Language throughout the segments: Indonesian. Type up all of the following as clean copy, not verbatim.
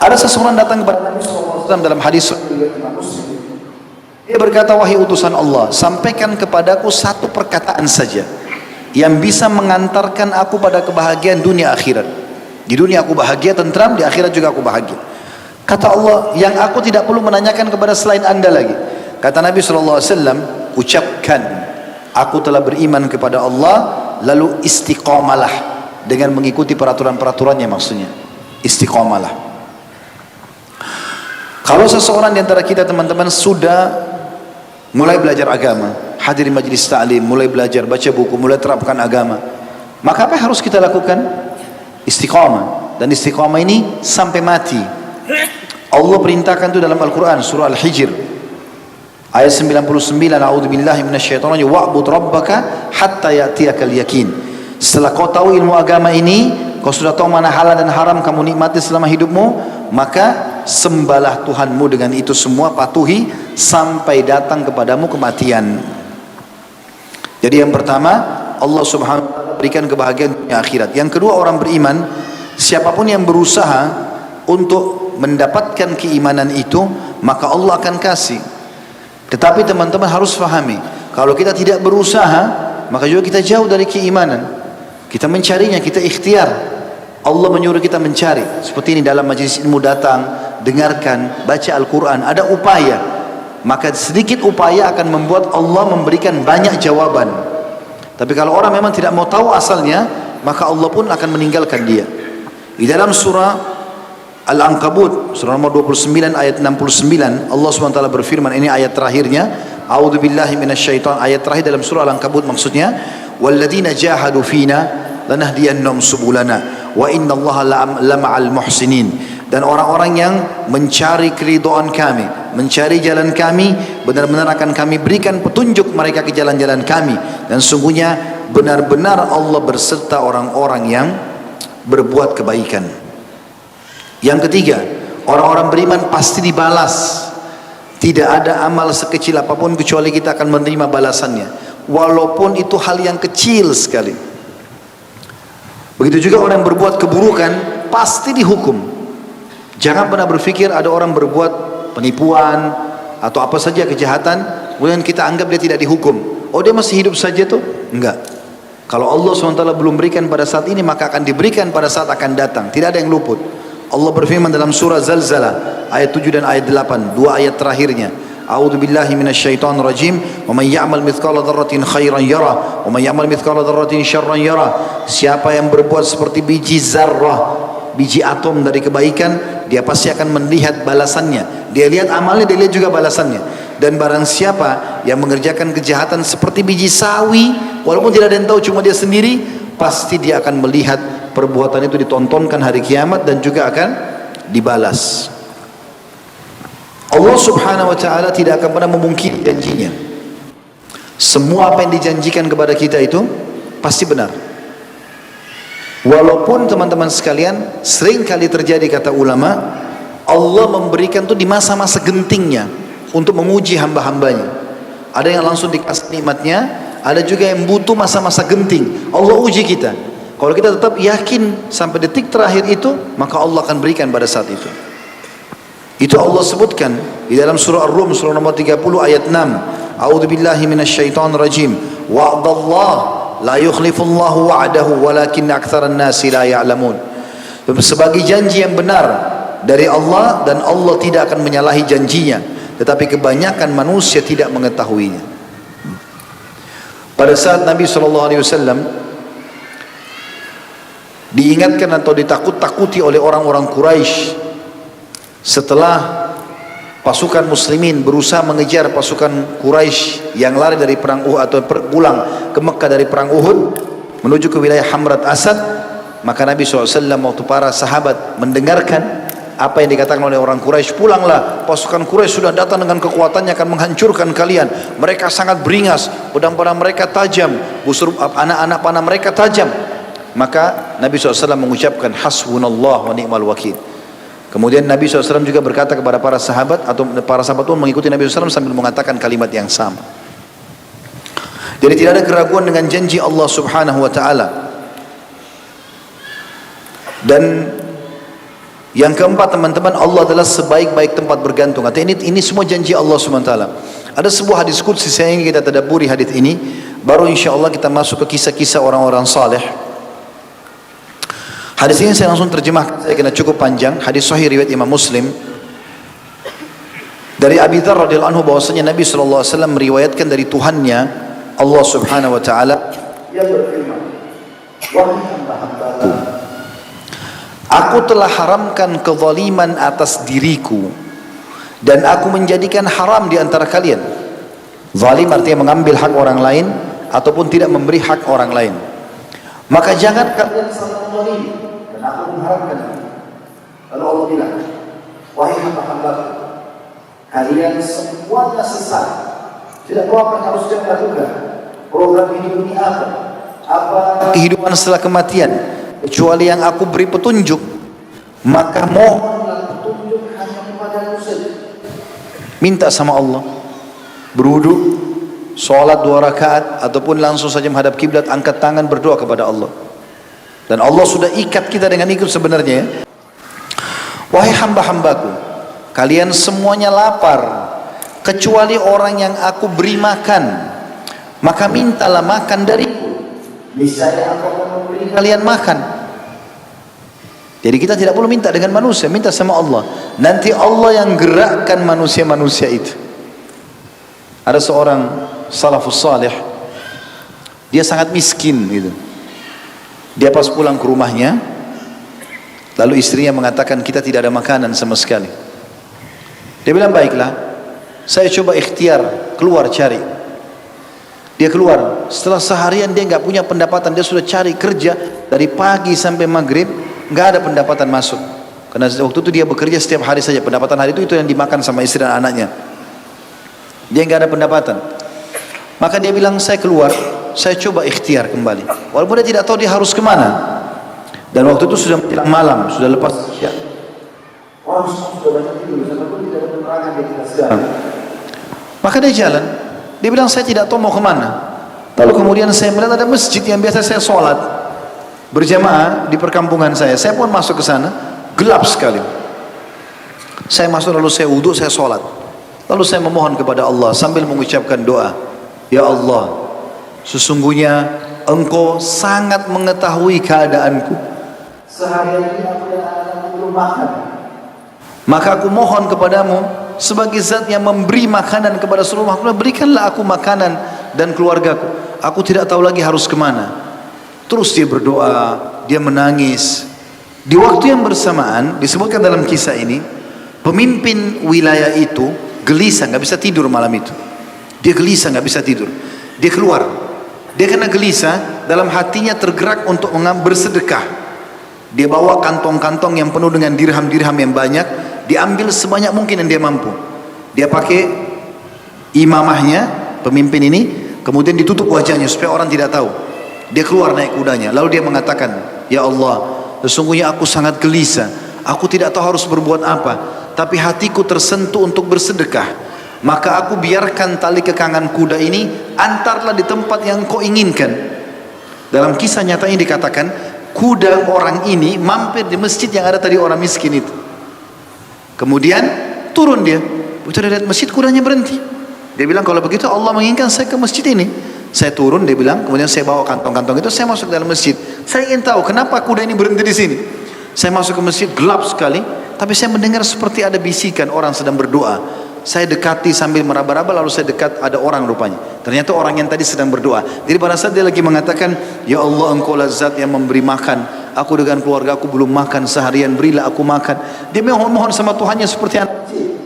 Ada seseorang datang kepada Nabi SAW dalam hadis, dia berkata, wahai utusan Allah, sampaikan kepadaku satu perkataan saja yang bisa mengantarkan aku pada kebahagiaan dunia akhirat. Di dunia aku bahagia, tentram, di akhirat juga aku bahagia. Kata Allah, yang aku tidak perlu menanyakan kepada selain anda lagi. Kata Nabi SAW, ucapkan, aku telah beriman kepada Allah, lalu istiqamalah dengan mengikuti peraturan-peraturannya, maksudnya istiqamalah. Kalau seseorang di antara kita teman-teman sudah mulai belajar agama, hadir majlis ta'lim, mulai belajar baca buku, mulai terapkan agama, maka apa yang harus kita lakukan? Istiqamah. Dan istiqamah ini sampai mati. Allah perintahkan itu dalam Al-Quran surah Al-Hijr ayat 99, a'udzubillahi minasyaitonir rajim, wa'bud rabbaka hatta ya'tiyakal yakin. Setelah kau tahu ilmu agama ini, kau sudah tahu mana halal dan haram kamu nikmati selama hidupmu, maka sembahlah Tuhanmu dengan itu semua, patuhi sampai datang kepadamu kematian. Jadi yang pertama, Allah subhanahu wa ta'ala berikan kebahagiaan dunia akhirat. Yang kedua, orang beriman, siapapun yang berusaha untuk mendapatkan keimanan itu, maka Allah akan kasih. Tetapi teman-teman harus fahami, kalau kita tidak berusaha, maka juga kita jauh dari keimanan. Kita mencarinya, kita ikhtiar. Allah menyuruh kita mencari. Seperti ini dalam majlis ilmu datang, dengarkan, baca Al-Quran, ada upaya. Maka sedikit upaya akan membuat Allah memberikan banyak jawaban. Tapi kalau orang memang tidak mau tahu asalnya, maka Allah pun akan meninggalkan dia. Di dalam surah Al-Ankabut, surah nomor 29 ayat 69, Allah SWT berfirman, ini ayat terakhirnya, a'udzubillahi minasyaitan, ayat terakhir dalam surah Al-Ankabut maksudnya, walladzina jahadu fina lanahdiyannahum subulana wa innallaha lama'al muhsinin. Dan orang-orang yang mencari keridhaan kami, mencari jalan kami, benar-benar akan kami berikan petunjuk mereka ke jalan-jalan kami. Dan sungguhnya benar-benar Allah berserta orang-orang yang berbuat kebaikan. Yang ketiga, orang-orang beriman pasti dibalas. Tidak ada amal sekecil apapun kecuali kita akan menerima balasannya, walaupun itu hal yang kecil sekali. Begitu juga orang yang berbuat keburukan pasti dihukum. Jangan pernah berpikir ada orang berbuat penipuan atau apa saja kejahatan, kemudian kita anggap dia tidak dihukum. Oh, dia masih hidup saja tuh? Enggak. Kalau Allah SWT belum berikan pada saat ini, maka akan diberikan pada saat akan datang. Tidak ada yang luput. Allah berfirman dalam surah Zalzalah ayat 7 dan ayat 8, dua ayat terakhirnya. A'udzubillahi minasyaitonir rajim. Wa may ya'mal mithqala dzarratin khairan yarah wa may ya'mal mithqala dzarratin syarran yarah. Siapa yang berbuat seperti biji zarrah, biji atom dari kebaikan, dia pasti akan melihat balasannya. Dia lihat amalnya, dia lihat juga balasannya. Dan barang siapa yang mengerjakan kejahatan seperti biji sawi, walaupun tidak ada yang tahu, cuma dia sendiri, pasti dia akan melihat perbuatan itu ditontonkan hari kiamat dan juga akan dibalas. Allah subhanahu wa ta'ala tidak akan pernah memungkiri janjinya. Semua apa yang dijanjikan kepada kita itu pasti benar. Walaupun teman-teman sekalian, sering kali terjadi kata ulama, Allah memberikan itu di masa-masa gentingnya untuk menguji hamba-hambanya. Ada yang langsung dikasih nikmatnya, ada juga yang butuh masa-masa genting. Allah uji kita. Kalau kita tetap yakin sampai detik terakhir itu, maka Allah akan berikan pada saat itu. Itu Allah sebutkan di dalam surah Ar-Rum surah nomor 30 ayat 6. A'udzubillahi minasyaitonir rajim. Wa'dallah la yukhlifullahu wa'dahu walakin aktsaran nasi la ya'lamun. Sebagai janji yang benar dari Allah, dan Allah tidak akan menyalahi janjinya, tetapi kebanyakan manusia tidak mengetahuinya. Pada saat Nabi SAW diingatkan atau ditakut-takuti oleh orang-orang Quraisy setelah pasukan muslimin berusaha mengejar pasukan Quraisy yang lari dari perang Uhud atau pulang ke Mekah dari perang Uhud menuju ke wilayah Hamrat Asad, maka Nabi SAW waktu para sahabat mendengarkan apa yang dikatakan oleh orang Quraisy, pulanglah, pasukan Quraisy sudah datang dengan kekuatannya akan menghancurkan kalian, mereka sangat beringas, pedang-pedang mereka tajam, busur anak-anak panah mereka tajam. Maka Nabi SAW mengucapkan hasbunallah wa ni'mal wakil. Kemudian Nabi SAW juga berkata kepada para sahabat, atau para sahabat pun mengikuti Nabi SAW sambil mengatakan kalimat yang sama. Jadi tidak ada keraguan dengan janji Allah Subhanahu wa ta'ala. Dan Yang keempat teman-teman, Allah adalah sebaik-baik tempat bergantung. Artinya ini semua janji Allah SWT. Ada sebuah hadis qudsi, saya ingin kita tadabburi hadis ini, baru insya Allah kita masuk ke kisah-kisah orang-orang saleh. Hadis ini saya langsung terjemahkan, saya kena cukup panjang. Hadis sahih riwayat Imam Muslim. Dari Abi Dzar radhiyallahu anhu bahwasanya Nabi SAW meriwayatkan dari Tuhannya Allah Subhanahu wa taala, dia berfirman, "Wahai hamba-hambaku, aku telah haramkan kezaliman atas diriku dan aku menjadikan haram di antara kalian." Zalim artinya mengambil hak orang lain ataupun tidak memberi hak orang lain. "Maka jangan kalian saling zalim dan aku mengharamkan." Lalu Allah bilang, "Wahai hamba-hambaku, kalian semuanya sesat. Tidak tahu apa yang harus kalian lakukan. Program hidup ini apa? Kehidupan setelah kematian, kecuali yang aku beri petunjuk. Maka mohonlah petunjuk hanya kepadaku saja." Minta sama Allah, berwudu, sholat 2 rakaat, ataupun langsung saja menghadap kiblat, angkat tangan berdoa kepada Allah. Dan Allah sudah ikat kita dengan ikut sebenarnya. "Wahai hamba-hambaku, kalian semuanya lapar, kecuali orang yang aku beri makan. Maka mintalah makan dariku, niscaya aku akan memberi kalian makan." Jadi kita tidak perlu minta dengan manusia, minta sama Allah. Nanti Allah yang gerakkan manusia-manusia itu. Ada seorang salafus salih, dia sangat miskin gitu. Dia pas pulang ke rumahnya, lalu istrinya mengatakan, "Kita tidak ada makanan sama sekali." Dia bilang, "Baiklah, saya coba ikhtiar keluar cari." Dia keluar, setelah seharian dia nggak punya pendapatan, dia sudah cari kerja dari pagi sampai maghrib, nggak ada pendapatan masuk. Karena waktu itu dia bekerja setiap hari saja, pendapatan hari itu yang dimakan sama istri dan anaknya. Dia nggak ada pendapatan. Maka dia bilang, "Saya keluar, saya coba ikhtiar kembali." Walaupun dia tidak tahu dia harus kemana. Dan waktu itu sudah menjelang malam, sudah lepas isya. Orang sudah banyak tidur, sampai tidak ada penerangan di atas jalan. Maka dia jalan. Dia bilang, "Saya tidak tahu mau kemana." Lalu kemudian saya melihat ada masjid yang biasa saya sholat berjamaah di perkampungan saya. Saya pun masuk ke sana, gelap sekali. Saya masuk lalu saya wudhu, saya sholat. Lalu saya memohon kepada Allah sambil mengucapkan doa, "Ya Allah, sesungguhnya Engkau sangat mengetahui keadaanku. Seharian ini aku dan anak-anakku belum makan. Maka aku mohon kepadamu sebagai zat yang memberi makanan kepada seluruh makhluk, berikanlah aku makanan dan keluargaku. Aku tidak tahu lagi harus kemana." Terus dia berdoa, dia menangis. Di waktu yang bersamaan, disebutkan dalam kisah ini, pemimpin wilayah itu gelisah, nggak bisa tidur malam itu. Dia gelisah, nggak bisa tidur. Dia keluar. Dia kena gelisah, dalam hatinya tergerak untuk bersedekah. Dia bawa kantong-kantong yang penuh dengan dirham-dirham yang banyak, diambil sebanyak mungkin yang dia mampu. Dia pakai imamahnya, pemimpin ini, kemudian ditutup wajahnya supaya orang tidak tahu. Dia keluar naik kudanya, lalu dia mengatakan, "Ya Allah, sesungguhnya aku sangat gelisah. Aku tidak tahu harus berbuat apa, tapi hatiku tersentuh untuk bersedekah. Maka aku biarkan tali kekangan kuda ini, antarlah di tempat yang kau inginkan." Dalam kisah nyata ini dikatakan, kuda orang ini mampir di masjid yang ada tadi orang miskin itu. Kemudian turun dia, begitu dia lihat masjid, kudanya berhenti. Dia bilang, "Kalau begitu Allah menginginkan saya ke masjid ini." Saya turun, dia bilang, kemudian saya bawa kantong-kantong itu, saya masuk dalam masjid. Saya ingin tahu kenapa kuda ini berhenti di sini. Saya masuk ke masjid, gelap sekali, tapi saya mendengar seperti ada bisikan orang sedang berdoa. Saya dekati sambil meraba-raba, lalu saya dekat, ada orang rupanya. Ternyata orang yang tadi sedang berdoa. Jadi pada saat dia lagi mengatakan, "Ya Allah, Engkau lah zat yang memberi makan. Aku dengan keluarga aku belum makan seharian, berilah aku makan." Dia mohon sama Tuhannya seperti anak kecil.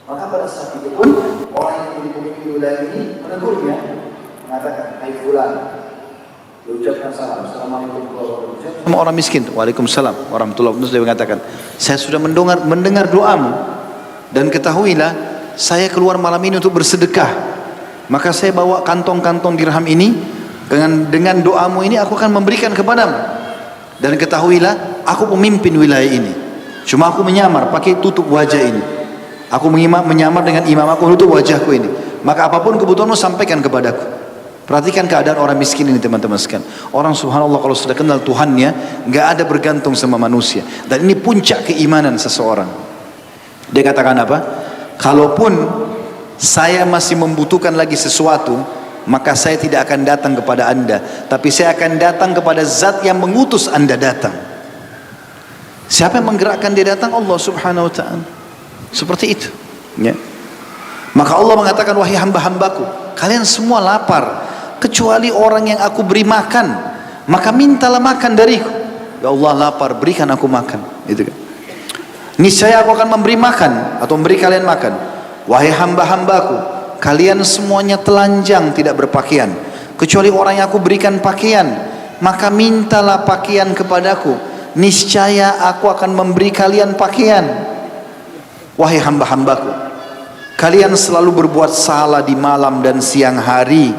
Maka pada saat itu pun orang yang menjadi pemimpin wilayah ini menegurnya, mengatakan, "Hai fulan," diucapkan salam, "Assalamualaikum warahmatullahi wabarakatuh." Sama orang miskin, "Waalaikumsalam warahmatullahi wabarakatuh." Dia mengatakan, "Saya sudah mendengar doamu, dan ketahuilah saya keluar malam ini untuk bersedekah. Maka saya bawa kantong-kantong dirham ini, dengan doamu ini aku akan memberikan kepadamu. Dan ketahuilah aku pemimpin wilayah ini. Cuma aku menyamar pakai tutup wajah ini. Aku menyamar dengan imam aku, tutup wajahku ini. Maka apapun kebutuhanmu sampaikan kepadaku." Perhatikan keadaan orang miskin ini teman-teman sekalian. Orang subhanallah kalau sudah kenal Tuhannya, nggak ada bergantung sama manusia. Dan ini puncak keimanan seseorang. Dia katakan apa? Kalaupun saya masih membutuhkan lagi sesuatu, maka saya tidak akan datang kepada anda, tapi saya akan datang kepada zat yang mengutus anda datang. Siapa yang menggerakkan dia datang? Allah subhanahu wa ta'ala. Seperti itu ya. Maka Allah mengatakan, wahai hamba-hambaku, kalian semua lapar kecuali orang yang aku beri makan, maka mintalah makan dariku. Ya Allah, lapar, berikan aku makan. Itu kan. Niscaya aku akan memberi makan atau memberi kalian makan. Wahai hamba-hambaku, kalian semuanya telanjang tidak berpakaian, kecuali orang yang aku berikan pakaian, maka mintalah pakaian kepadaku, niscaya aku akan memberi kalian pakaian. Wahai hamba-hambaku, kalian selalu berbuat salah di malam dan siang hari,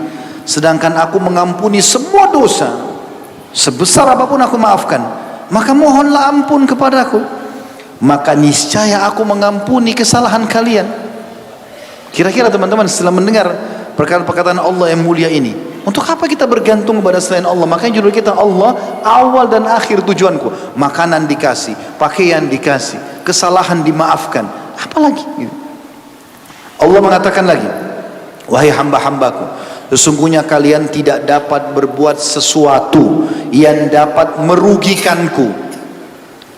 sedangkan aku mengampuni semua dosa. Sebesar apapun aku maafkan, maka mohonlah ampun kepadaku, maka niscaya aku mengampuni kesalahan kalian. Kira-kira teman-teman setelah mendengar perkataan Allah yang mulia ini, untuk apa kita bergantung kepada selain Allah? Makanya judul kita Allah awal dan akhir tujuanku. Makanan dikasih, pakaian dikasih, kesalahan dimaafkan, apalagi gitu. Allah mengatakan lagi, wahai hamba-hambaku, sesungguhnya kalian tidak dapat berbuat sesuatu yang dapat merugikanku.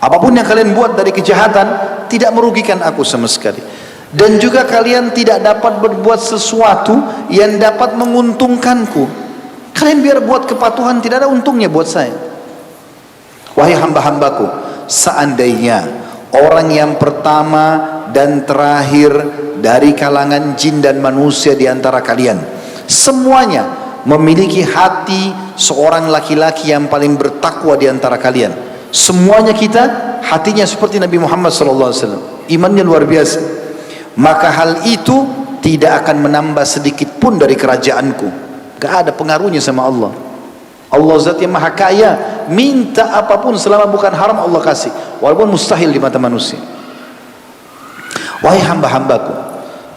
Apapun yang kalian buat dari kejahatan tidak merugikan aku sama sekali. Dan juga kalian tidak dapat berbuat sesuatu yang dapat menguntungkanku. Kalian biar buat kepatuhan, tidak ada untungnya buat saya. Wahai hamba-hambaku, seandainya orang yang pertama dan terakhir dari kalangan jin dan manusia di antara kalian semuanya memiliki hati seorang laki-laki yang paling bertakwa di antara kalian, semuanya kita hatinya seperti Nabi Muhammad SAW, imannya luar biasa, maka hal itu tidak akan menambah sedikit pun dari kerajaanku. Gak ada pengaruhnya sama Allah. Allah zat yang maha kaya, minta apapun selama bukan haram Allah kasih, walaupun mustahil di mata manusia. Wahai hamba-hambaku,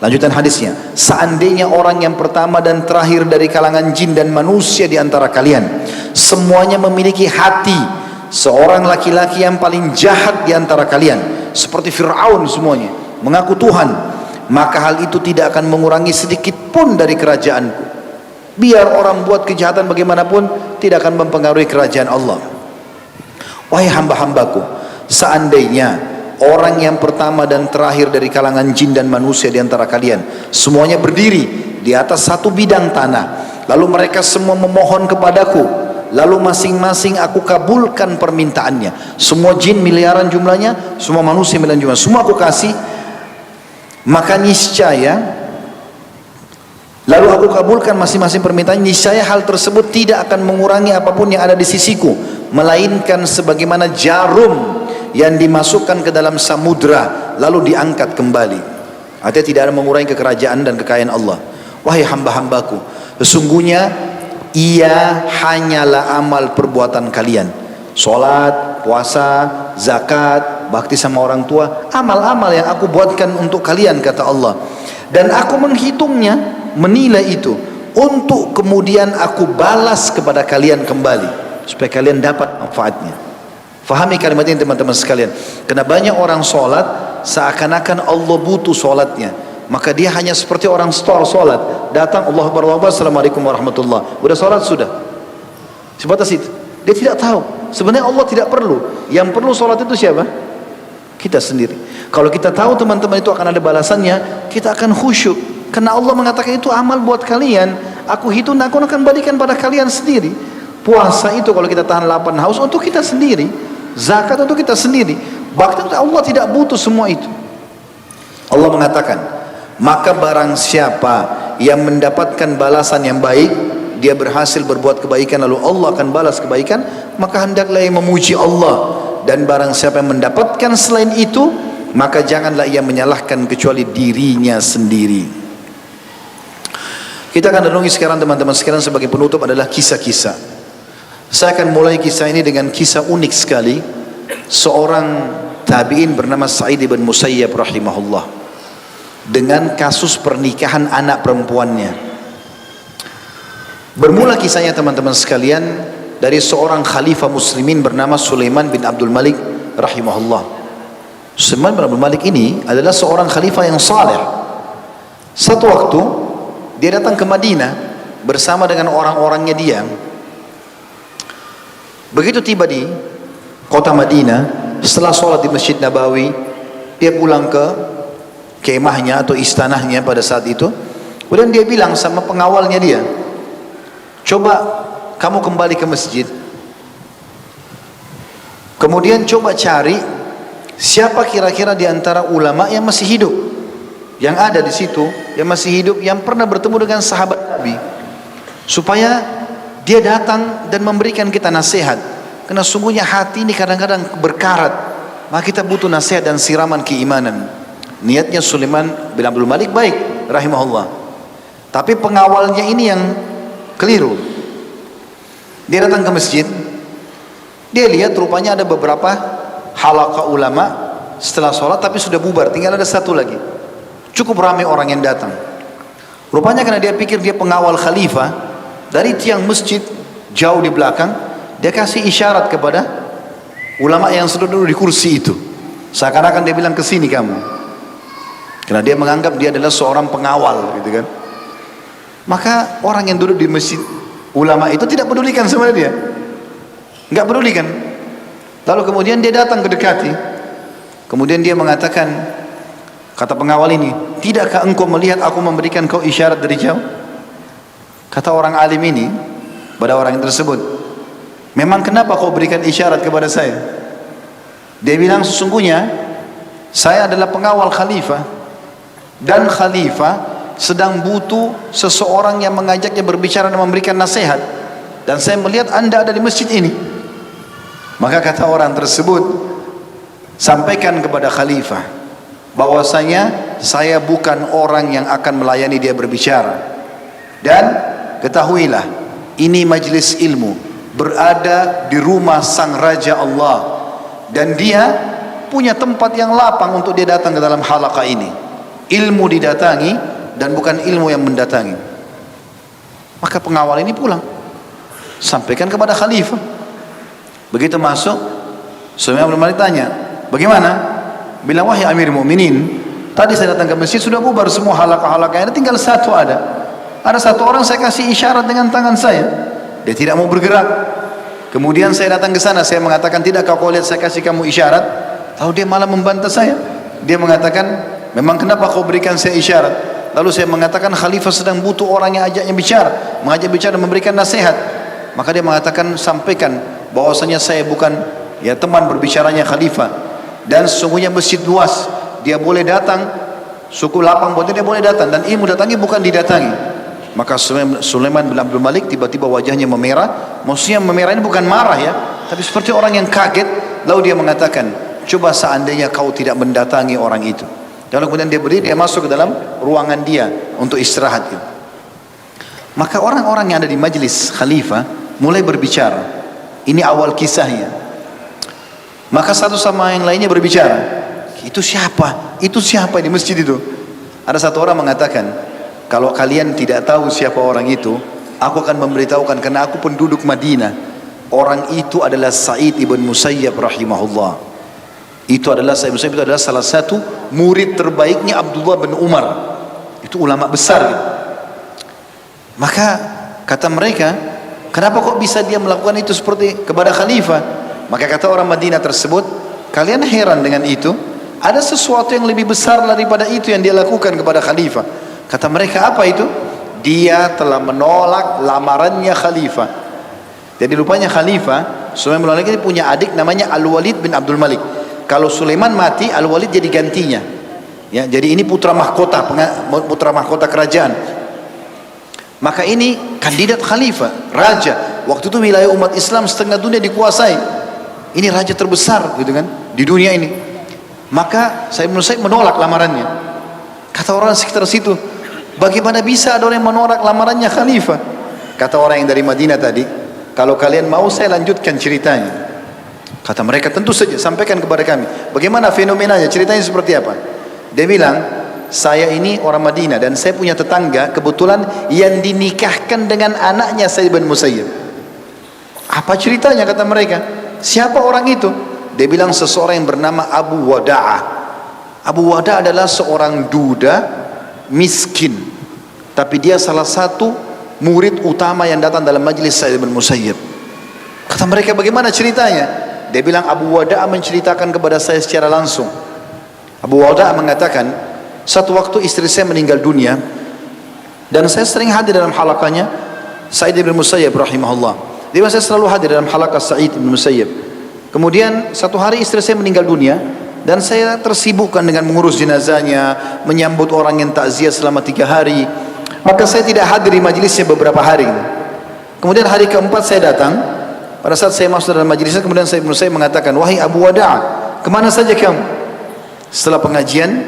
lanjutan hadisnya, seandainya orang yang pertama dan terakhir dari kalangan jin dan manusia di antara kalian semuanya memiliki hati seorang laki-laki yang paling jahat di antara kalian, seperti Fir'aun semuanya mengaku Tuhan, maka hal itu tidak akan mengurangi sedikit pun dari kerajaanku. Biar orang buat kejahatan bagaimanapun, tidak akan mempengaruhi kerajaan Allah. Wahai hamba-hambaku, seandainya orang yang pertama dan terakhir dari kalangan jin dan manusia di antara kalian semuanya berdiri di atas satu bidang tanah, lalu mereka semua memohon kepadaku, lalu masing-masing aku kabulkan permintaannya. Semua jin miliaran jumlahnya, semua manusia miliaran jumlahnya, semua aku kasih, maka niscaya, lalu aku kabulkan masing-masing permintaan, niscaya hal tersebut tidak akan mengurangi apapun yang ada di sisiku, melainkan sebagaimana jarum yang dimasukkan ke dalam samudra lalu diangkat kembali. Artinya tidak ada mengurangi kekerajaan dan kekayaan Allah. Wahai hamba-hambaku, sesungguhnya ia hanyalah amal perbuatan kalian, sholat, puasa, zakat, bakti sama orang tua, amal-amal yang aku buatkan untuk kalian, kata Allah, dan aku menghitungnya, menilai itu untuk kemudian aku balas kepada kalian kembali, supaya kalian dapat manfaatnya. Fahami kalimat ini teman-teman sekalian. Karena banyak orang sholat seakan-akan Allah butuh sholatnya, maka dia hanya seperti orang store sholat, datang Allahu Akbar, Assalamualaikum warahmatullah, udah sholat sudah, sebatas itu. Dia tidak tahu sebenarnya Allah tidak perlu. Yang perlu sholat itu siapa? Kita sendiri. Kalau kita tahu teman-teman itu akan ada balasannya, kita akan khusyuk, karena Allah mengatakan itu amal buat kalian, aku hitung, aku akan berikan pada kalian sendiri. Puasa itu kalau kita tahan lapar haus untuk kita sendiri, zakat untuk kita sendiri, bahkan Allah tidak butuh semua itu. Allah mengatakan, maka barang siapa yang mendapatkan balasan yang baik, dia berhasil berbuat kebaikan lalu Allah akan balas kebaikan, maka hendaklah ia memuji Allah. Dan barang siapa yang mendapatkan selain itu, maka janganlah ia menyalahkan kecuali dirinya sendiri. Kita akan renungi sekarang teman-teman sekalian, sebagai penutup adalah kisah-kisah. Saya akan mulai kisah ini dengan kisah unik sekali. Seorang tabi'in bernama Sa'id bin Musayyab rahimahullah, dengan kasus pernikahan anak perempuannya. Bermula kisahnya teman-teman sekalian dari seorang khalifah muslimin bernama Sulaiman bin Abdul Malik rahimahullah. Sulaiman bin Abdul Malik ini adalah seorang khalifah yang saleh. Satu waktu dia datang ke Madinah bersama dengan orang-orangnya dia. Begitu tiba di kota Madinah, setelah sholat di Masjid Nabawi, dia pulang ke kemahnya atau istanahnya pada saat itu. Kemudian dia bilang sama pengawalnya dia, coba kamu kembali ke masjid, kemudian coba cari siapa kira-kira di antara ulama yang masih hidup, yang ada di situ, yang masih hidup, yang pernah bertemu dengan sahabat Nabi, supaya dia datang dan memberikan kita nasihat. Karena sungguhnya hati ini kadang-kadang berkarat, maka kita butuh nasihat dan siraman keimanan. Niatnya Sulaiman bin Abdul Malik baik rahimahullah, tapi pengawalnya ini yang keliru. Dia datang ke masjid, dia lihat rupanya ada beberapa halaqah ulama setelah sholat, tapi sudah bubar, tinggal ada satu lagi. Cukup ramai orang yang datang. Rupanya karena dia pikir dia pengawal khalifah, dari tiang masjid jauh di belakang dia kasih isyarat kepada ulama yang sudah duduk di kursi itu, seakan-akan dia bilang, kesini kamu. Karena dia menganggap dia adalah seorang pengawal gitu kan. Maka orang yang duduk di masjid ulama itu tidak pedulikan sama dia, nggak pedulikan. Lalu kemudian dia datang ke dekati, kemudian dia mengatakan, kata pengawal ini, tidakkah engkau melihat aku memberikan kau isyarat dari jauh? Kata orang alim ini pada orang yang tersebut, memang kenapa kau berikan isyarat kepada saya? Dia bilang, sesungguhnya saya adalah pengawal khalifah, dan khalifah sedang butuh seseorang yang mengajaknya berbicara dan memberikan nasihat, dan saya melihat anda ada di masjid ini. Maka kata orang tersebut, sampaikan kepada khalifah bahwasanya saya bukan orang yang akan melayani dia berbicara, dan ketahuilah ini majlis ilmu, berada di rumah sang raja Allah, dan dia punya tempat yang lapang untuk dia datang ke dalam halaqah ini. Ilmu didatangi dan bukan ilmu yang mendatangi. Maka pengawal ini pulang, sampaikan kepada khalifah. Begitu masuk, Sulaiman bin Malik tanya, bagaimana? Bilang, wahai Amir Mu'minin, tadi saya datang ke masjid sudah bubar semua halaqah-halaqah, tinggal satu ada. Ada satu orang saya kasih isyarat dengan tangan saya, dia tidak mau bergerak. Kemudian saya datang ke sana, saya mengatakan, tidakkah kau lihat saya kasih kamu isyarat? Lalu dia malah membantah saya. Dia mengatakan, memang kenapa kau berikan saya isyarat? Lalu saya mengatakan, khalifah sedang butuh orang yang ajaknya bicara, mengajak bicara dan memberikan nasihat. Maka dia mengatakan, sampaikan bahwasanya saya bukan ya teman berbicaranya khalifah, dan sesungguhnya masjid luas, dia boleh datang, suku lapang buat dia boleh datang, dan ilmu datangi bukan didatangi. Maka Sulaiman bin Abdul Malik tiba-tiba wajahnya memerah. Maksudnya memerah ini bukan marah ya, tapi seperti orang yang kaget. Lalu dia mengatakan, coba seandainya kau tidak mendatangi orang itu. Lalu kemudian dia berdiri, dia masuk ke dalam ruangan dia untuk istirahat. Maka orang-orang yang ada di majlis khalifah mulai berbicara. Ini awal kisahnya. Maka satu sama yang lainnya berbicara, itu siapa? Itu siapa di masjid itu? Ada satu orang mengatakan, kalau kalian tidak tahu siapa orang itu, aku akan memberitahukan, karena aku penduduk Madinah. Orang itu adalah Sa'id ibn Musayyab rahimahullah. Itu adalah Sa'id ibn Musayyab, itu adalah salah satu murid terbaiknya Abdullah bin Umar. Itu ulama besar gitu. Maka kata mereka, kenapa kok bisa dia melakukan itu seperti kepada khalifah? Maka kata orang Madinah tersebut, kalian heran dengan itu? Ada sesuatu yang lebih besar daripada itu yang dia lakukan kepada khalifah. Kata mereka, apa itu? Dia telah menolak lamarannya khalifah. Jadi rupanya khalifah Sulaiman bin Malik ini punya adik namanya Al-Walid bin Abdul Malik. Kalau Sulaiman mati, Al-Walid jadi gantinya. Ya, jadi ini putra mahkota kerajaan. Maka ini kandidat khalifah, raja. Waktu itu wilayah umat Islam setengah dunia dikuasai. Ini raja terbesar gitu kan di dunia ini. Maka saya menolak lamarannya. Kata orang sekitar situ, bagaimana bisa ada orang yang menolak lamarannya khalifah? Kata orang yang dari Madinah tadi, kalau kalian mau saya lanjutkan ceritanya. Kata mereka, tentu saja, sampaikan kepada kami. Bagaimana fenomenanya, ceritanya seperti apa? Dia bilang, saya ini orang Madinah dan saya punya tetangga kebetulan yang dinikahkan dengan anaknya Sa'id bin Musayyib. Apa ceritanya kata mereka? Siapa orang itu? Dia bilang seseorang yang bernama Abu Wada'ah. Abu Wada'ah adalah seorang duda miskin, tapi dia salah satu murid utama yang datang dalam majlis Sa'id bin Musayyib. Kata mereka, bagaimana ceritanya? Dia bilang Abu Wada'ah menceritakan kepada saya secara langsung. Abu Wada'ah mengatakan, satu waktu istri saya meninggal dunia dan saya sering hadir dalam halakanya Sa'id bin Musayyib rahimahullah. Dia bilang saya selalu hadir dalam halakah Sa'id bin Musayyib. Kemudian satu hari istri saya meninggal dunia dan saya tersibukkan dengan mengurus jenazahnya, menyambut orang yang takziah selama 3 hari. Maka saya tidak hadir di majlisnya beberapa hari. Kemudian hari keempat saya datang. Pada saat saya masuk dalam majlisnya, kemudian Sa'id bin Musayyib mengatakan, wahai Abu Wada'ah, kemana saja kamu? Setelah pengajian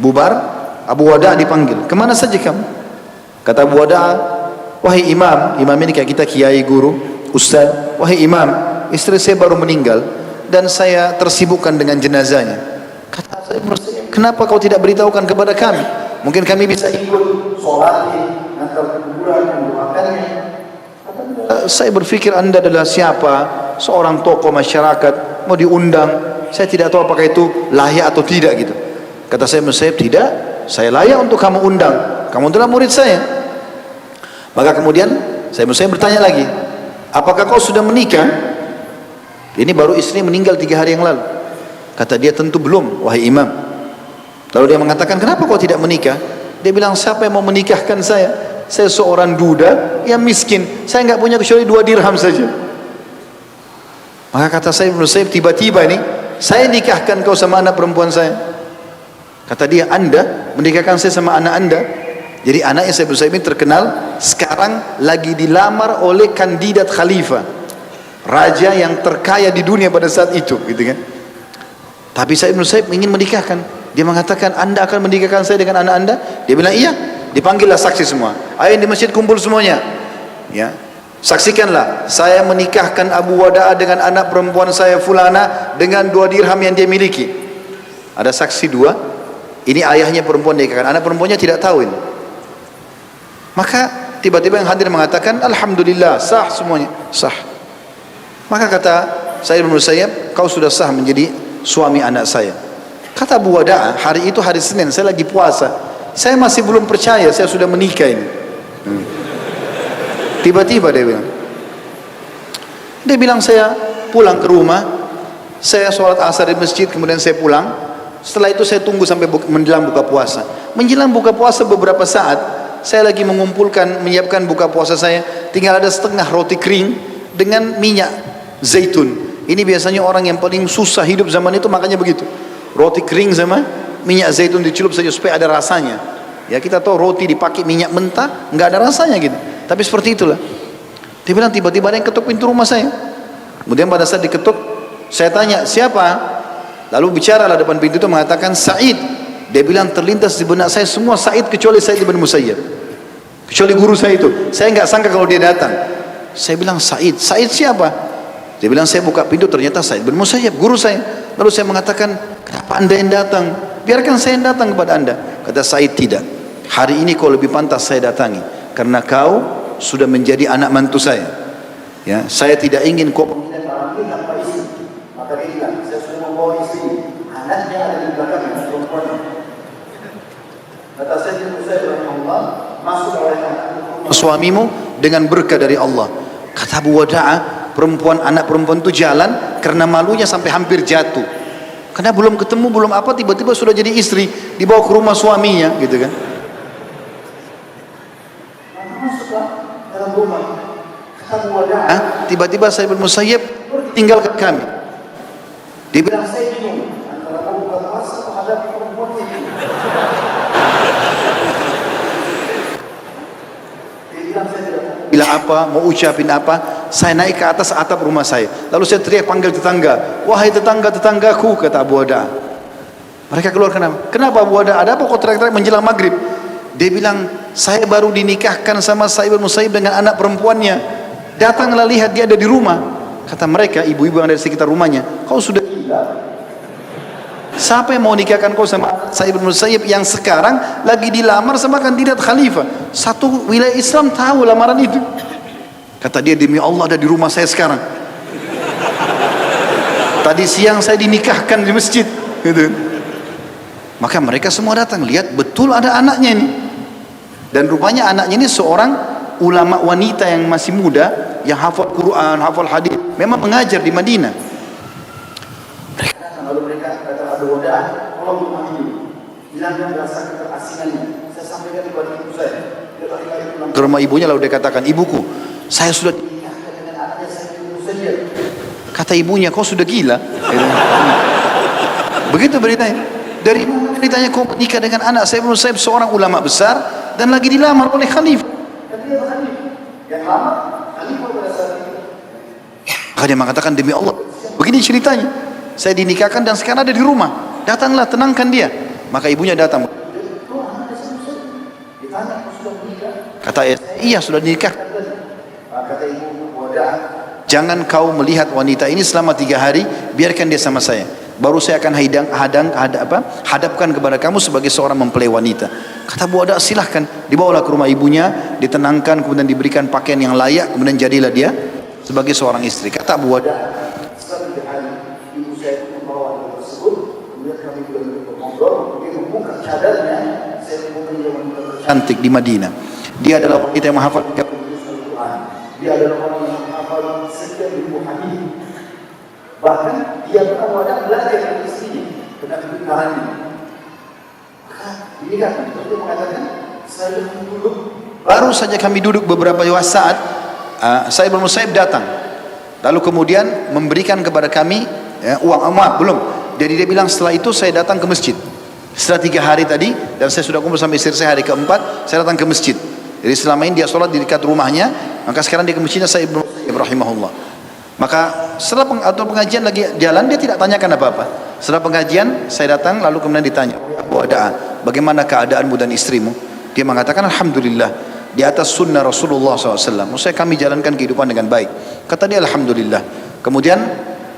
bubar, Abu Wada'ah dipanggil, kemana saja kamu? Kata Abu Wada'ah, wahai imam, imam ini kayak kita kiai, guru, ustaz, wahai imam, istri saya baru meninggal dan saya tersibukkan dengan jenazahnya. Kata saya, kenapa kau tidak beritahukan kepada kami? Mungkin kami bisa ikut sholat, antar kuburan, mendoakannya. Saya berpikir Anda adalah siapa? Seorang tokoh masyarakat, mau diundang. Saya tidak tahu apakah itu layak atau tidak gitu. Kata saya, tidak, saya layak untuk kamu undang. Kamu adalah murid saya. Maka kemudian saya bertanya lagi, apakah kau sudah menikah? Ini baru istri meninggal 3 hari yang lalu. Kata dia, tentu belum, wahai imam. Lalu dia mengatakan, kenapa kau tidak menikah? Dia bilang, siapa yang mau menikahkan saya? Saya seorang duda yang miskin. Saya nggak punya kecuali 2 dirham saja. Maka kata saya, tiba-tiba ini, saya nikahkan kau sama anak perempuan saya. Kata dia, Anda menikahkan saya sama anak Anda. Jadi anaknya Sa'id bin Musayyib ini terkenal sekarang lagi dilamar oleh kandidat khalifah, raja yang terkaya di dunia pada saat itu, gitu kan. Tapi Sa'id bin Musayyib ingin menikahkan. Dia mengatakan, Anda akan menikahkan saya dengan anak Anda? Dia bilang, iya. Dipanggillah saksi semua. Ayo di masjid kumpul semuanya. Ya. Saksikanlah, saya menikahkan Abu Wada'ah dengan anak perempuan saya Fulana dengan 2 dirham yang dia miliki. Ada saksi 2. Ini ayahnya perempuan nikahkan, anak perempuannya tidak tahu ini. Maka tiba-tiba yang hadir mengatakan, alhamdulillah, sah semuanya, sah. Maka kata Sa'id bin Musayyib, kau sudah sah menjadi suami anak saya. Kata Abu Wada'ah, hari itu hari Senin, saya lagi puasa. Saya masih belum percaya saya sudah menikah ini. Tiba-tiba dia bilang saya pulang ke rumah, saya sholat asar di masjid, kemudian saya pulang. Setelah itu saya tunggu sampai menjelang buka puasa. Menjelang buka puasa beberapa saat, saya lagi menyiapkan buka puasa saya, tinggal ada setengah roti kering dengan minyak zaitun. Ini biasanya orang yang paling susah hidup zaman itu makanya begitu. Roti kering sama minyak zaitun dicelup saja supaya ada rasanya. Ya kita tahu roti dipakai minyak mentah nggak ada rasanya gitu. Tapi seperti itulah. Dia bilang tiba-tiba ada yang ketuk pintu rumah saya. Kemudian pada saat diketuk, saya tanya siapa? Lalu bicara lah depan pintu itu mengatakan Sa'id. Dia bilang terlintas di benak saya semua Sa'id kecuali Sa'id bin Musayyib. Kecuali guru saya itu. Saya nggak sangka kalau dia datang. Saya bilang Sa'id. Sa'id siapa? Dia bilang saya buka pintu ternyata Sa'id bin Musayyib, guru saya. Lalu saya mengatakan, kenapa anda yang datang? Biarkan saya yang datang kepada anda. Kata Sa'id, tidak. Hari ini kau lebih pantas saya datangi. Karena kau sudah menjadi anak mantu saya. Ya, saya tidak ingin kau menghina tanpa istri. Maka dia bilang, saya sudah membawa istri. Anaknya ada di belakang perempuan. Kata Sa'id bin Musayyib, Allah masuk oleh suamimu dengan berkah dari Allah. Kata Abu Wada'ah, anak perempuan itu jalan karena malunya sampai hampir jatuh. Karena belum ketemu, belum apa, tiba-tiba sudah jadi istri, dibawa ke rumah suaminya, gitu kan. Masuklah dalam rumah. Tiba-tiba Sa'id bin Musayyib tinggalkan kami. Dia bilang, saya bingung antara kamu buka puasa atau hadapi perempuan ini. Dia bilang, saya tidak bilang apa, mau ucapin apa. Saya naik ke atas atap rumah saya. Lalu saya teriak panggil tetangga. Wahai tetangga-tetanggaku, kata Abu Wada'ah. Mereka keluar kenapa? Kenapa Abu Wada'ah? Ada apa kau teriak-teriak menjelang maghrib? Dia bilang, saya baru dinikahkan sama Sa'id bin Musayyib dengan anak perempuannya. Datanglah lihat dia ada di rumah. Kata mereka, ibu-ibu yang ada di sekitar rumahnya, kau sudah gila. Siapa yang mau nikahkan kau sama Sa'id bin Musayyib yang sekarang lagi dilamar sama kandidat khalifah? Satu wilayah Islam tahu lamaran itu. Kata dia, demi Allah ada di rumah saya sekarang. Tadi siang saya dinikahkan di masjid. Gitu. Maka mereka semua datang, lihat betul ada anaknya ini. Dan rupanya anaknya ini seorang ulama wanita yang masih muda, yang hafal Quran, hafal hadis, memang mengajar di Madinah. Lalu mereka kata Abu Wadah, tolong rumah ini, hilangkan rasa keterasingannya. Saya sampaikan kepada ibu saya. Ke rumah ibunya lalu dia katakan, ibuku, saya sudah dinikahkan dengan anaknya saya ibu saja. Kata ibunya, kau sudah gila. Begitu beritanya. Dari mana beritanya kau menikah dengan anak saya Ibnu Saib, seorang ulama besar dan lagi dilamar oleh khalifah. Dan dia khalifah. Yang lama khalifah pada saat itu. Maka dia mengatakan, demi Allah, begini ceritanya. Saya dinikahkan dan sekarang ada di rumah. Datanglah, tenangkan dia. Maka ibunya datang. Kata iya sudah dinikah. Kata ibu, jangan kau melihat wanita ini selama 3 hari, biarkan dia sama saya. Baru saya akan hadapkan kepada kamu sebagai seorang mempelai wanita. Kata Bu Wada, silahkan. Dibawalah ke rumah ibunya, ditenangkan, kemudian diberikan pakaian yang layak, kemudian jadilah dia sebagai seorang istri. Kata Bu Wada, setelah 3 hari ibu saya membawa hal tersebut, kemudian kami ngobrol, dia membuka cadarnya, saya menemukan dia wanita tercantik di Madinah. Dia adalah wanita yang menghafal Al-Quran. Dia adalah orang yang menghafal sekian ribu hadis. Bahkan dia pernah wadah belajar dari istrinya tentang kebenarannya. Maka ini kan dia mengatakan, saya duduk. Baru saja kami duduk beberapa saat, saya Ibnu Musayyib datang. Lalu kemudian memberikan kepada kami uang amat belum. Jadi dia bilang setelah itu saya datang ke masjid. Setelah 3 hari tadi dan saya sudah kumpul sampai istri saya hari keempat, saya datang ke masjid. Jadi selama ini dia sholat di dekat rumahnya, maka sekarang dia ke masjidnya saya Ibnu Musayyib rahimahullah. Maka setelah pengajian lagi jalan, dia tidak tanyakan apa-apa. Setelah pengajian saya datang lalu kemudian ditanya, Abu Wada, bagaimana keadaanmu dan istrimu? Dia mengatakan, alhamdulillah, di atas sunnah Rasulullah SAW. Maksudnya kami jalankan kehidupan dengan baik. Kata dia, alhamdulillah. Kemudian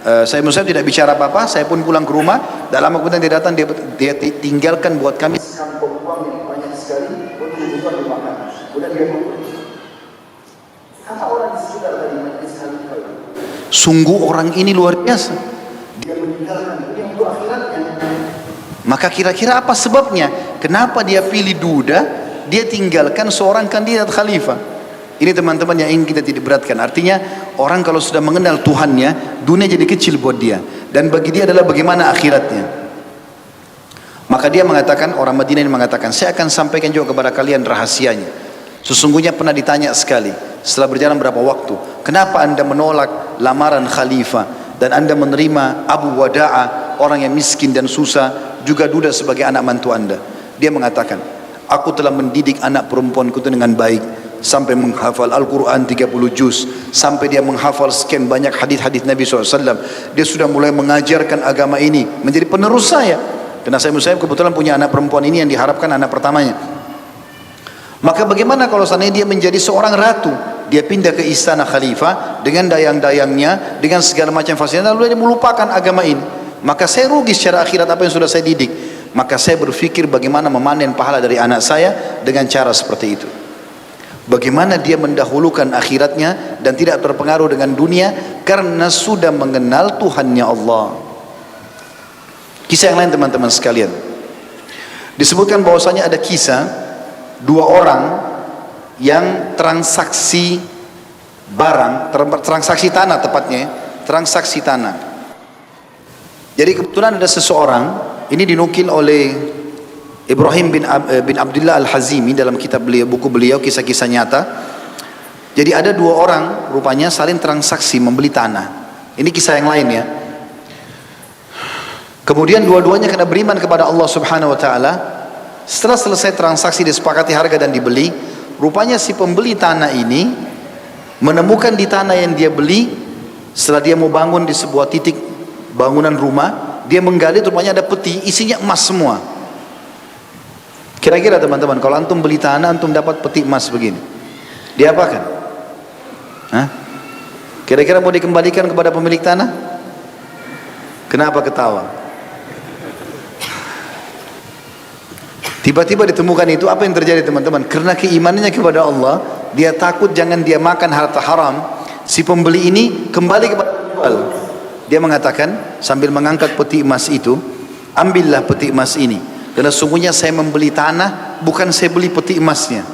saya tidak bicara apa-apa, saya pun pulang ke rumah. Tak lama kemudian dia datang, dia tinggalkan buat kami sekampung uang yang banyak sekali untuk kebutuhan rumah kami. Kemudian dia pergi. Kata orang di sekitar tadi, majlis khalifah, sungguh orang ini luar biasa. Dia meninggalkan dunia untuk akhiratnya. Maka kira-kira apa sebabnya? Kenapa dia pilih duda? Dia tinggalkan seorang kandidat khalifah. Ini teman-teman yang ingin kita tidak beratkan. Artinya orang kalau sudah mengenal Tuhannya, dunia jadi kecil buat dia. Dan bagi dia adalah bagaimana akhiratnya. Maka dia mengatakan, orang Madinah ini mengatakan, saya akan sampaikan juga kepada kalian rahasianya. Sesungguhnya pernah ditanya sekali, setelah berjalan berapa waktu, kenapa anda menolak lamaran khalifah dan anda menerima Abu Wada'a, orang yang miskin dan susah, juga duda sebagai anak mantu anda? Dia mengatakan, aku telah mendidik anak perempuanku itu dengan baik, sampai menghafal Al-Quran 30 juz, sampai dia menghafal sekian banyak hadis-hadis Nabi SAW. Dia sudah mulai mengajarkan agama ini, menjadi penerus saya. Karena saya kebetulan punya anak perempuan ini yang diharapkan anak pertamanya. Maka bagaimana kalau seandainya dia menjadi seorang ratu, dia pindah ke istana khalifah dengan dayang-dayangnya, dengan segala macam fasilitas, lalu dia melupakan agama ini. Maka saya rugi secara akhirat apa yang sudah saya didik. Maka saya berpikir bagaimana memanen pahala dari anak saya dengan cara seperti itu. Bagaimana dia mendahulukan akhiratnya dan tidak terpengaruh dengan dunia karena sudah mengenal Tuhannya Allah. Kisah yang lain teman-teman sekalian, disebutkan bahwasanya ada kisah 2 orang yang transaksi barang, transaksi tanah tepatnya, transaksi tanah. Jadi kebetulan ada seseorang, ini dinukil oleh Ibrahim bin Abdullah Al-Hazimi dalam kitab beliau, buku beliau kisah-kisah nyata. Jadi ada 2 orang rupanya saling transaksi membeli tanah. Ini kisah yang lain ya. Kemudian dua-duanya kena beriman kepada Allah Subhanahu wa taala. Setelah selesai transaksi disepakati harga dan dibeli, rupanya si pembeli tanah ini menemukan di tanah yang dia beli, setelah dia mau bangun di sebuah titik bangunan rumah, dia menggali, rupanya ada peti isinya emas semua. Kira-kira teman-teman, kalau antum beli tanah, antum dapat peti emas begini, diapakan? Hah? Kira-kira mau dikembalikan kepada pemilik tanah? Kenapa ketawa? Tiba-tiba ditemukan itu, apa yang terjadi teman-teman? Karena keimanannya kepada Allah, dia takut jangan dia makan harta haram. Si pembeli ini kembali kepada penjual. Dia mengatakan sambil mengangkat peti emas itu, ambillah peti emas ini, karena sungguhnya saya membeli tanah, bukan saya beli peti emasnya.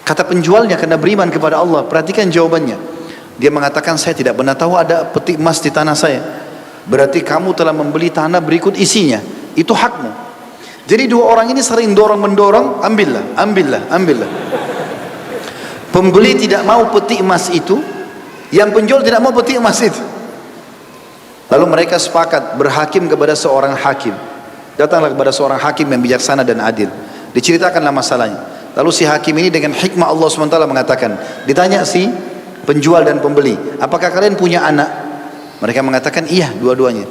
Kata penjualnya karena beriman kepada Allah. Perhatikan jawabannya. Dia mengatakan, saya tidak pernah tahu ada peti emas di tanah saya. Berarti kamu telah membeli tanah berikut isinya, itu hakmu. Jadi dua orang ini sering dorong-mendorong, ambillah. Pembeli tidak mau peti emas itu, yang penjual tidak mau peti emas itu. Lalu mereka sepakat berhakim kepada seorang hakim. Datanglah kepada seorang hakim yang bijaksana dan adil. Diceritakanlah masalahnya. Lalu si hakim ini dengan hikmah Allah SWT mengatakan, ditanya si penjual dan pembeli, apakah kalian punya anak? Mereka mengatakan, iya, dua-duanya.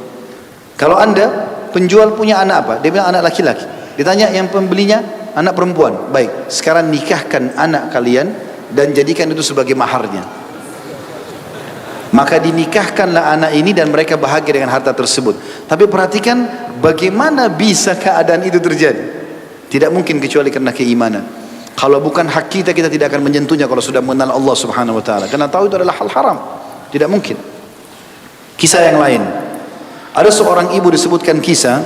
Kalau anda penjual punya anak apa? Dia bilang anak laki-laki. Ditanya yang pembelinya, anak perempuan. Baik, sekarang nikahkan anak kalian dan jadikan itu sebagai maharnya. Maka dinikahkanlah anak ini dan mereka bahagia dengan harta tersebut. Tapi perhatikan bagaimana bisa keadaan itu terjadi. Tidak mungkin kecuali karena keimanan. Kalau bukan hak kita, kita tidak akan menyentuhnya kalau sudah mengenal Allah Subhanahu wa taala. Karena tahu itu adalah hal haram. Tidak mungkin. Kisah yang lain. Ada seorang ibu disebutkan kisah,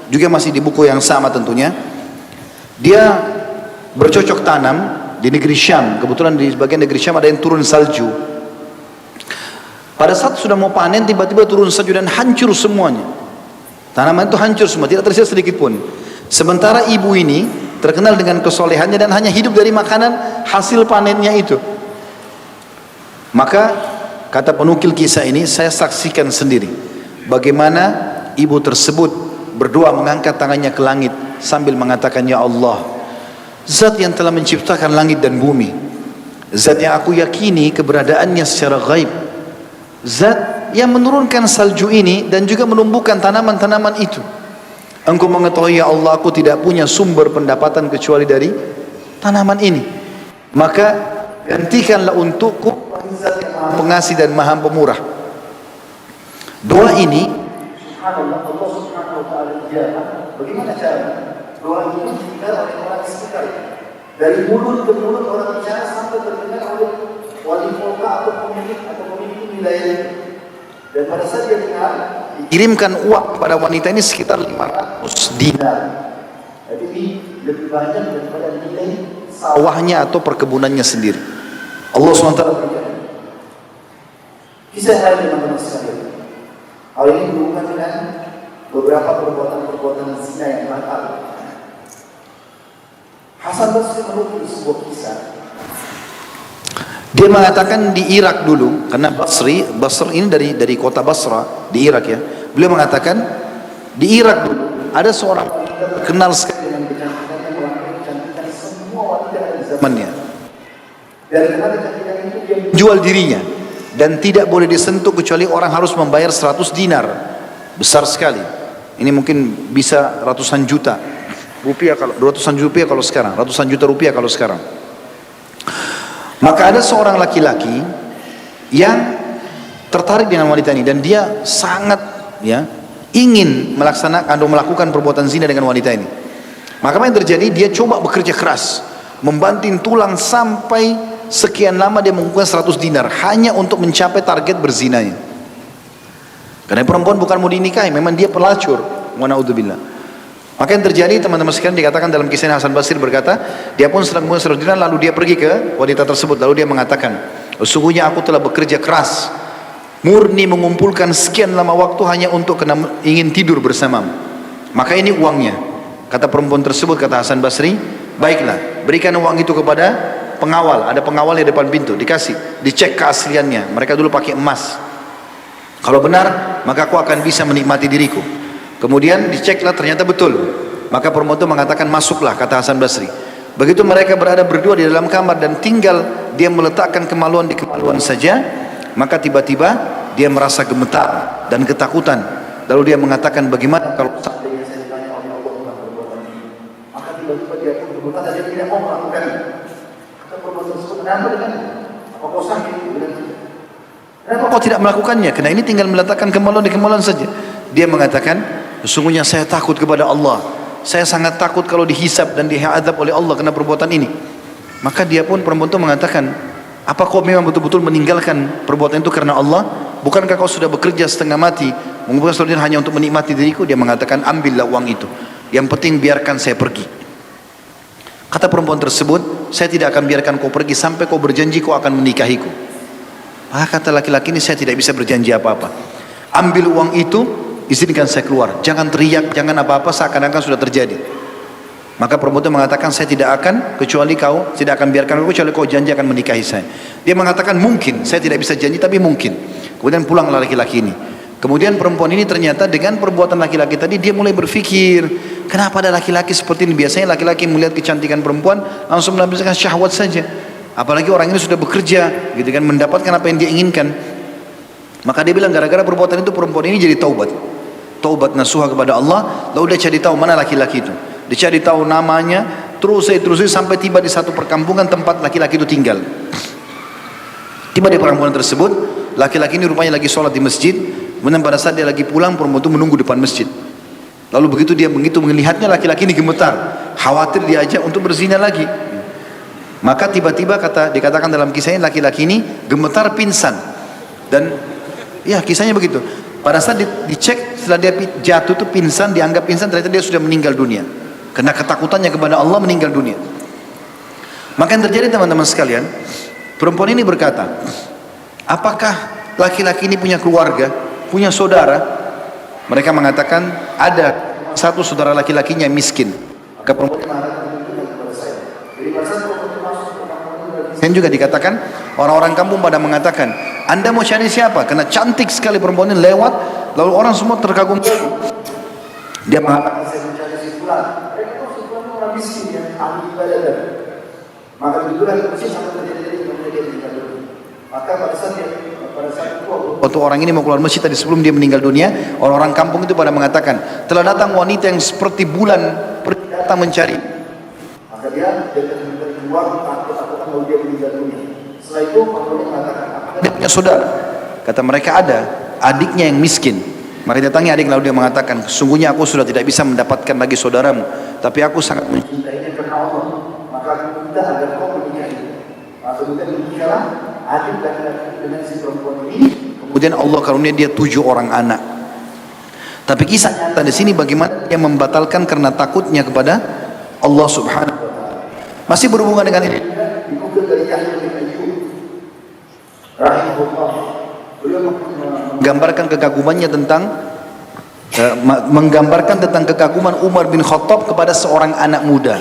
juga masih di buku yang sama tentunya. Dia bercocok tanam di negeri Syam. Kebetulan di bagian negeri Syam ada yang turun salju. Pada saat sudah mau panen, tiba-tiba turun salju dan hancur semuanya. Tanaman itu hancur semua, tidak tersisa sedikit pun. Sementara ibu ini terkenal dengan kesolehannya dan hanya hidup dari makanan hasil panennya itu. Maka kata penukil kisah ini, saya saksikan sendiri bagaimana ibu tersebut berdoa mengangkat tangannya ke langit sambil mengatakan, ya Allah, zat yang telah menciptakan langit dan bumi, zat yang aku yakini keberadaannya secara gaib, zat yang menurunkan salju ini dan juga menumbuhkan tanaman-tanaman itu. Engkau mengetahui ya Allah, aku tidak punya sumber pendapatan kecuali dari tanaman ini. Maka gantikanlah untukku zat yang maha pengasih dan maha pemurah. Doa ini, subhanallah, Allah Subhanahu wa taala ijabah. Bagaimana caranya? Doa ini didengar oleh orang sekitar. Dari mulut ke mulut orang bicara sampai terdengar oleh wali kota atau pemimpin wilayah itu. Dan pada saat dia dengar, dikirimkan uang kepada wanita ini sekitar 500 dinar. Jadi ini lebih banyak daripada nilai sawahnya atau perkebunannya sendiri. Allah SWT berkata. Kisah lain teman-teman sekalian. Hal ini berhubungan dengan beberapa perbuatan-perbuatan zina yang fatal. Hasan Basri menukil sebuah kisah. Dia mengatakan di Irak dulu, karena Basri ini dari kota Basra di Irak ya. Beliau mengatakan di Irak dulu ada seorang wanita terkenal sekali dengan kecantikannya, kecantikan semua wanita di zamannya. Dan karena kecantikan itu dia menjual dirinya dan tidak boleh disentuh kecuali orang harus membayar 100 dinar. Besar sekali. Ini mungkin bisa ratusan juta rupiah, kalau ratusan juta rupiah kalau sekarang, ratusan juta rupiah kalau sekarang. Maka ada seorang laki-laki yang tertarik dengan wanita ini dan dia sangat ingin melaksanakan atau melakukan perbuatan zina dengan wanita ini. Maka apa yang terjadi? Dia coba bekerja keras, membanting tulang sampai sekian lama dia mengumpulkan 100 dinar hanya untuk mencapai target berzinanya. Karena perempuan bukan mau dinikahi, memang dia pelacur. Wa na'udzubillah. Maka yang terjadi teman-teman sekalian, dikatakan dalam kisah Hasan Basri berkata, dia pun sedang mengumpulkan 100 dinar, lalu dia pergi ke wanita tersebut, lalu dia mengatakan, sesungguhnya aku telah bekerja keras, murni mengumpulkan sekian lama waktu hanya untuk ingin tidur bersamamu. Maka ini uangnya. Kata perempuan tersebut, kata Hasan Basri, baiklah, berikan uang itu kepada pengawal. Ada pengawal di depan pintu, dikasih, dicek keasliannya. Mereka dulu pakai emas. Kalau benar, maka aku akan bisa menikmati diriku. Kemudian diceklah, ternyata betul. Maka perempuan itu mengatakan, masuklah, kata Hasan Basri. Begitu mereka berada berdua di dalam kamar dan tinggal dia meletakkan kemaluan di kemaluan saja, maka tiba-tiba dia merasa gemetar dan ketakutan. Lalu dia mengatakan, bagaimana kalau seandainya saya ditanya oleh Allah tentang perbuatan ini? Maka tiba-tiba dia pun berkata, dia tidak mau melakukannya. Kata perempuan tersebut, kenapa dengan? Apa kau sakit? Kenapa kau tidak melakukannya? Karena ini tinggal meletakkan kemaluan di kemaluan saja. Dia mengatakan, sesungguhnya saya takut kepada Allah. saya sangat takut kalau dihisab dan diadab oleh Allah karena perbuatan ini. Maka dia pun, perempuan itu mengatakan, apa kau memang betul-betul meninggalkan perbuatan itu karena Allah? Bukankah kau sudah bekerja setengah mati, mengumpulkan seluruh hanya untuk menikmati diriku? Dia mengatakan, ambillah uang itu, yang penting biarkan saya pergi. Kata perempuan tersebut, saya tidak akan biarkan kau pergi sampai kau berjanji kau akan menikahiku. Maka kata laki-laki ini, saya tidak bisa berjanji apa-apa. Ambil uang itu, izinkan saya keluar. Jangan teriak, jangan apa-apa, seakan-akan sudah terjadi. Maka perempuan itu mengatakan, saya tidak akan, kecuali kau, tidak akan biarkan kau, kecuali kau janji akan menikahi saya. Dia mengatakan, mungkin, saya tidak bisa janji, tapi mungkin. Kemudian pulanglah laki-laki ini. Kemudian perempuan ini ternyata dengan perbuatan laki-laki tadi, dia mulai berpikir, kenapa ada laki-laki seperti ini? Biasanya laki-laki melihat kecantikan perempuan, langsung mendapatkan syahwat saja. Apalagi orang ini sudah bekerja, gitu kan, mendapatkan apa yang dia inginkan. Maka dia bilang, gara-gara perbuatan itu, perempuan ini jadi taubat. Taubat nasuha kepada Allah, lalu dia cari tahu mana laki-laki itu. Dicari tahu namanya, terus sampai tiba di satu perkampungan tempat laki-laki itu tinggal. Tiba di perkampungan tersebut, laki-laki ini rupanya lagi sholat di masjid. Kemudian pada saat dia lagi pulang, perempuan itu menunggu depan masjid. Lalu begitu dia melihatnya, laki-laki ini gemetar, khawatir diajak untuk berzina lagi. Maka tiba-tiba dikatakan dalam kisah ini, laki-laki ini gemetar pingsan. Dan ya kisahnya begitu. Pada saat dicek, setelah dia jatuh itu pingsan, dianggap pingsan, ternyata dia sudah meninggal dunia. Karena ketakutannya kepada Allah, meninggal dunia. Maka yang terjadi teman-teman sekalian, perempuan ini berkata, apakah laki-laki ini punya keluarga, punya saudara? Mereka mengatakan, ada satu saudara laki-lakinya miskin. Maka perempuan ini mengatakan, kepada saya. Jadi pada saat perempuan itu masuk ke kampung, dan juga dikatakan, orang-orang kampung pada mengatakan, Anda mau cari siapa? Karena cantik sekali perempuan ini lewat, lalu orang semua terkagum. Dia mengatakan, saya mencari si fulan. Miskin yang ahli ibadah. Maka begitulah kondisi sampai terjadi dia meninggal dunia. Maka pada saat itu waktu orang ini mau keluar masjid tadi sebelum dia meninggal dunia, orang-orang kampung itu pada mengatakan, telah datang wanita yang seperti bulan datang mencari. Maka dia keluar takut kalau dia meninggal dunia. Setelah itu orang mengatakan, dia punya saudara. Kata mereka, ada adiknya yang miskin. Maka datangi adik, lalu dia mengatakan, sesungguhnya aku sudah tidak bisa mendapatkan lagi saudaramu, tapi aku sangat mencintainya karena Allah. Maka aku minta agar kau menikahi. Maka kemudian menikahlah adik laki-laki dengan si perempuan ini. Kemudian Allah karunia dia 7 orang anak. Tapi kisah nyata di sini bagaimana dia membatalkan karena takutnya kepada Allah Subhanahu wa taala. Masih berhubungan dengan ini. Dikutip dari Yahya bin Ayyub rahimahullah. Beliau menggambarkan kekagumannya menggambarkan tentang kekaguman Umar bin Khattab kepada seorang anak muda.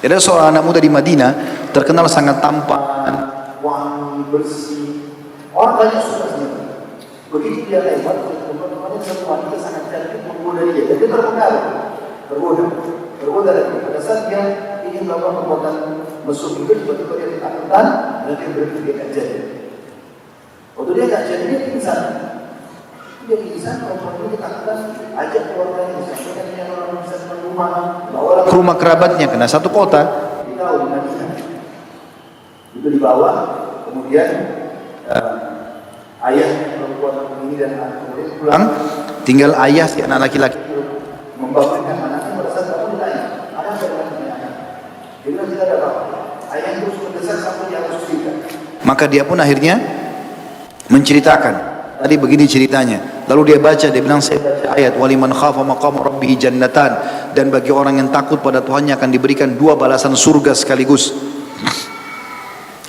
Jadi seorang anak muda di Madinah terkenal sangat tampan, wangi, bersih. Orang banyak suka sama dia. Begitu dia lewat, teman-temannya satu wanita sangat cantik menggoda dia. Jadi tergoda lagi. Pada saat dia ingin melakukan perbuatan mesum itu, tiba-tiba dia ketakutan dan dia berhenti dia akan jadi. Waktu dia tak jadi, dia pingsan. Dia pingsan, perempuan itu ketakutan, ajak keluarganya, sampaikan dia orang bisa ke rumah, bawa ke rumah kerabatnya, kena satu kota. Kita di Madinah. Itu dibawa, kemudian ayahnya perempuan ini dan anak kemudian pulang. Tinggal ayah si anak laki-laki membawakan anaknya pada saat kamu ditanya, anak saya punya anak. Dia bilang tidak ada apa-apa. Ayah terus mendesak sampai dia harus cerita. Maka dia pun akhirnya menceritakan, tadi begini ceritanya. Lalu dia baca, dia bilang saya baca ayat waliman khafa maqama rabbih jannatan, dan bagi orang yang takut pada Tuhannya akan diberikan 2 balasan surga sekaligus,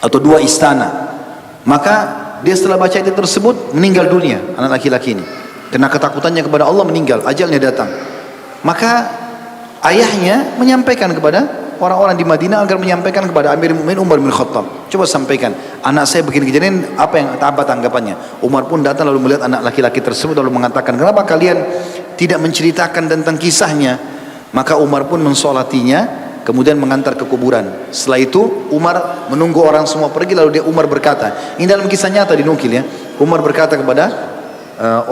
atau 2 istana. Maka dia setelah baca ayat tersebut meninggal dunia, anak laki-laki ini karena ketakutannya kepada Allah, meninggal, ajalnya datang. Maka ayahnya menyampaikan kepada orang-orang di Madinah agar menyampaikan kepada Amirul Mukminin Umar bin Khattab, coba sampaikan, anak saya begini kejadian, apa tanggapannya? Umar pun datang lalu melihat anak laki-laki tersebut lalu mengatakan, kenapa kalian tidak menceritakan tentang kisahnya? Maka Umar pun mensolatinya, kemudian mengantar ke kuburan. Setelah itu Umar menunggu orang semua pergi, lalu Umar berkata, ini dalam kisah nyata dinukil ya, Umar berkata kepada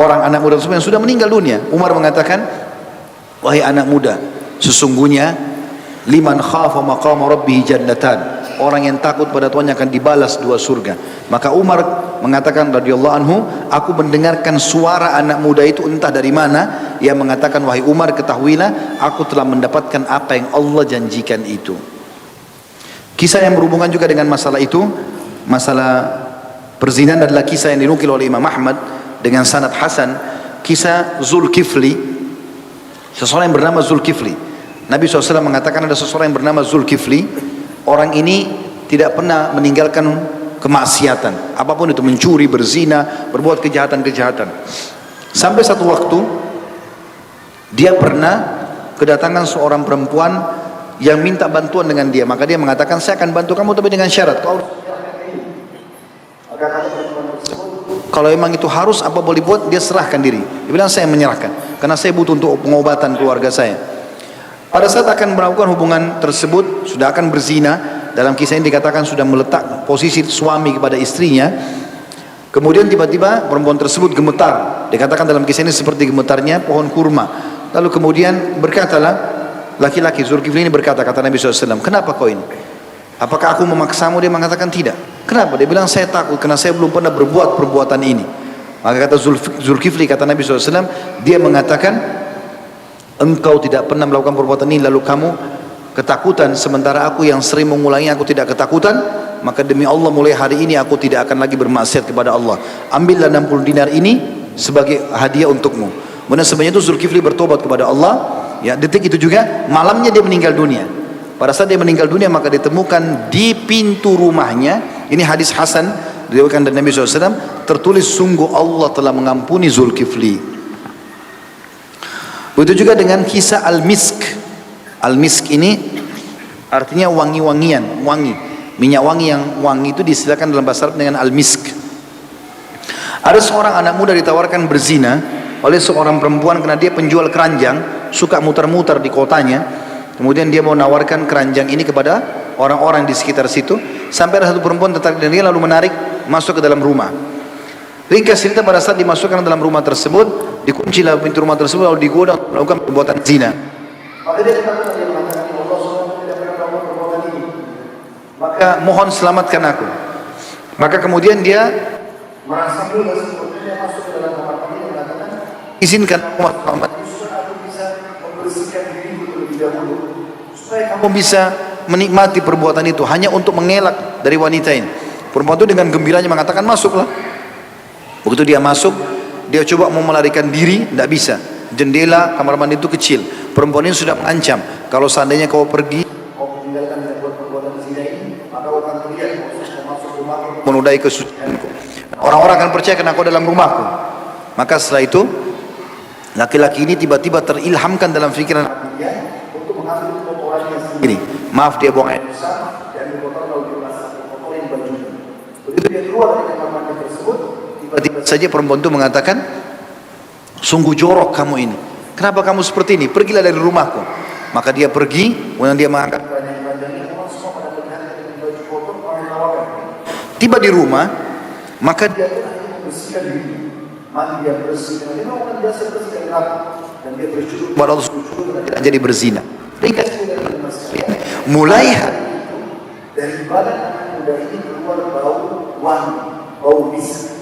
orang anak muda tersebut yang sudah meninggal dunia, Umar mengatakan, wahai anak muda, sesungguhnya liman khafa maqama rabbih jannatan, orang yang takut pada Tuhannya akan dibalas 2 surga. Maka Umar mengatakan radhiyallahu anhu, aku mendengarkan suara anak muda itu entah dari mana, yang mengatakan, wahai Umar, ketahuilah aku telah mendapatkan apa yang Allah janjikan itu. Kisah yang berhubungan juga dengan masalah itu, masalah perzinahan, adalah kisah yang dinukil oleh Imam Ahmad dengan sanad hasan, kisah Zulkifli, seseorang yang bernama Zulkifli. Nabi SAW mengatakan ada seseorang yang bernama Zulkifli. Orang ini tidak pernah meninggalkan kemaksiatan, apapun itu, mencuri, berzina, berbuat kejahatan-kejahatan. Sampai satu waktu dia pernah kedatangan seorang perempuan yang minta bantuan dengan dia. Maka dia mengatakan, saya akan bantu kamu tapi dengan syarat kalau memang itu harus, apa boleh buat, dia serahkan diri. Dia bilang, saya menyerahkan karena saya butuh untuk pengobatan keluarga saya. Pada saat akan melakukan hubungan tersebut, sudah akan berzina, dalam kisah ini dikatakan sudah meletak posisi suami kepada istrinya. Kemudian tiba-tiba perempuan tersebut gemetar. Dikatakan dalam kisah ini seperti gemetarnya pohon kurma. Lalu kemudian berkatalah laki-laki Zulkifli ini, berkata, kata Nabi SAW, kenapa kau ini? Apakah aku memaksamu? Dia mengatakan tidak. Kenapa? Dia bilang, saya takut karena saya belum pernah berbuat perbuatan ini. Maka kata Zulkifli, kata Nabi SAW, dia mengatakan, engkau tidak pernah melakukan perbuatan ini lalu kamu ketakutan, sementara aku yang sering mengulangi aku tidak ketakutan, maka demi Allah mulai hari ini aku tidak akan lagi bermaksiat kepada Allah. Ambillah 60 dinar ini sebagai hadiah untukmu. Kemudian sebenarnya itu Zulkifli bertobat kepada Allah. Ya, detik itu juga malamnya dia meninggal dunia. Pada saat dia meninggal dunia, maka ditemukan di pintu rumahnya, ini hadis hasan diriwayatkan dari Nabi SAW, tertulis, sungguh Allah telah mengampuni Zulkifli. Begitu juga dengan kisah al-misk. Al-misk ini artinya wangi-wangian, wangi. Minyak wangi yang wangi itu diistilahkan dalam bahasa Arab dengan al-misk. Ada seorang anak muda ditawarkan berzina oleh seorang perempuan karena dia penjual keranjang, suka muter-muter di kotanya. Kemudian dia mau menawarkan keranjang ini kepada orang-orang di sekitar situ. Sampai ada satu perempuan tertarik dengan dia lalu menarik masuk ke dalam rumah. Ringkas cerita, pada saat dimasukkan dalam rumah tersebut, dikuncilah pintu rumah tersebut lalu digoda untuk melakukan perbuatan zina. Maka dia mengatakan, Allah SWT tidak pernah melakukan perbuatan ini, maka mohon selamatkan aku. Maka kemudian dia merasa mudah sebetulnya masuk ke dalam kamar mandi dan mengatakan, izinkan aku Muhammad supaya aku bisa membersihkan diriku terlebih dahulu, supaya kamu bisa menikmati perbuatan itu, hanya untuk mengelak dari wanita ini. Perempuan itu dengan gembiranya mengatakan, masuklah. Begitu dia masuk, dia coba mau melarikan diri, tidak bisa. Jendela kamar mandi itu kecil. Perempuan ini sudah mengancam, kalau seandainya kau pergi, kau meninggalkan dan buat perbuatan zina ini, maka kau akan terlihat kau sudah masuk rumahku, menodai kesucianku. Orang-orang akan percaya karena kau dalam rumahku. Maka setelah itu, laki-laki ini tiba-tiba terilhamkan dalam pikiran dia untuk mengambil kotorannya sendiri. Maaf, dia buang air besar dan kotoran lalu dia basah kotoran bajunya. Begitu dia keluar dari kamar mandi tersebut, tiba-tiba saja perempuan itu mengatakan, sungguh jorok kamu ini, kenapa kamu seperti ini, pergilah dari rumahku. Maka dia pergi, kemudian dia mengangkat keranjang-keranjangnya, semua pada melihatnya dengan baju kotor, orang tawakan. Tiba di rumah, maka dia membersihkan diri, mandi dia bersih, dan dia melakukan biasa bersih dari rapi, dan dia bersyukur kepada Allah SWT tidak jadi berzina. Ringkas mulai hari itu, dari badan anak muda ini keluar bau wangi, bau misk.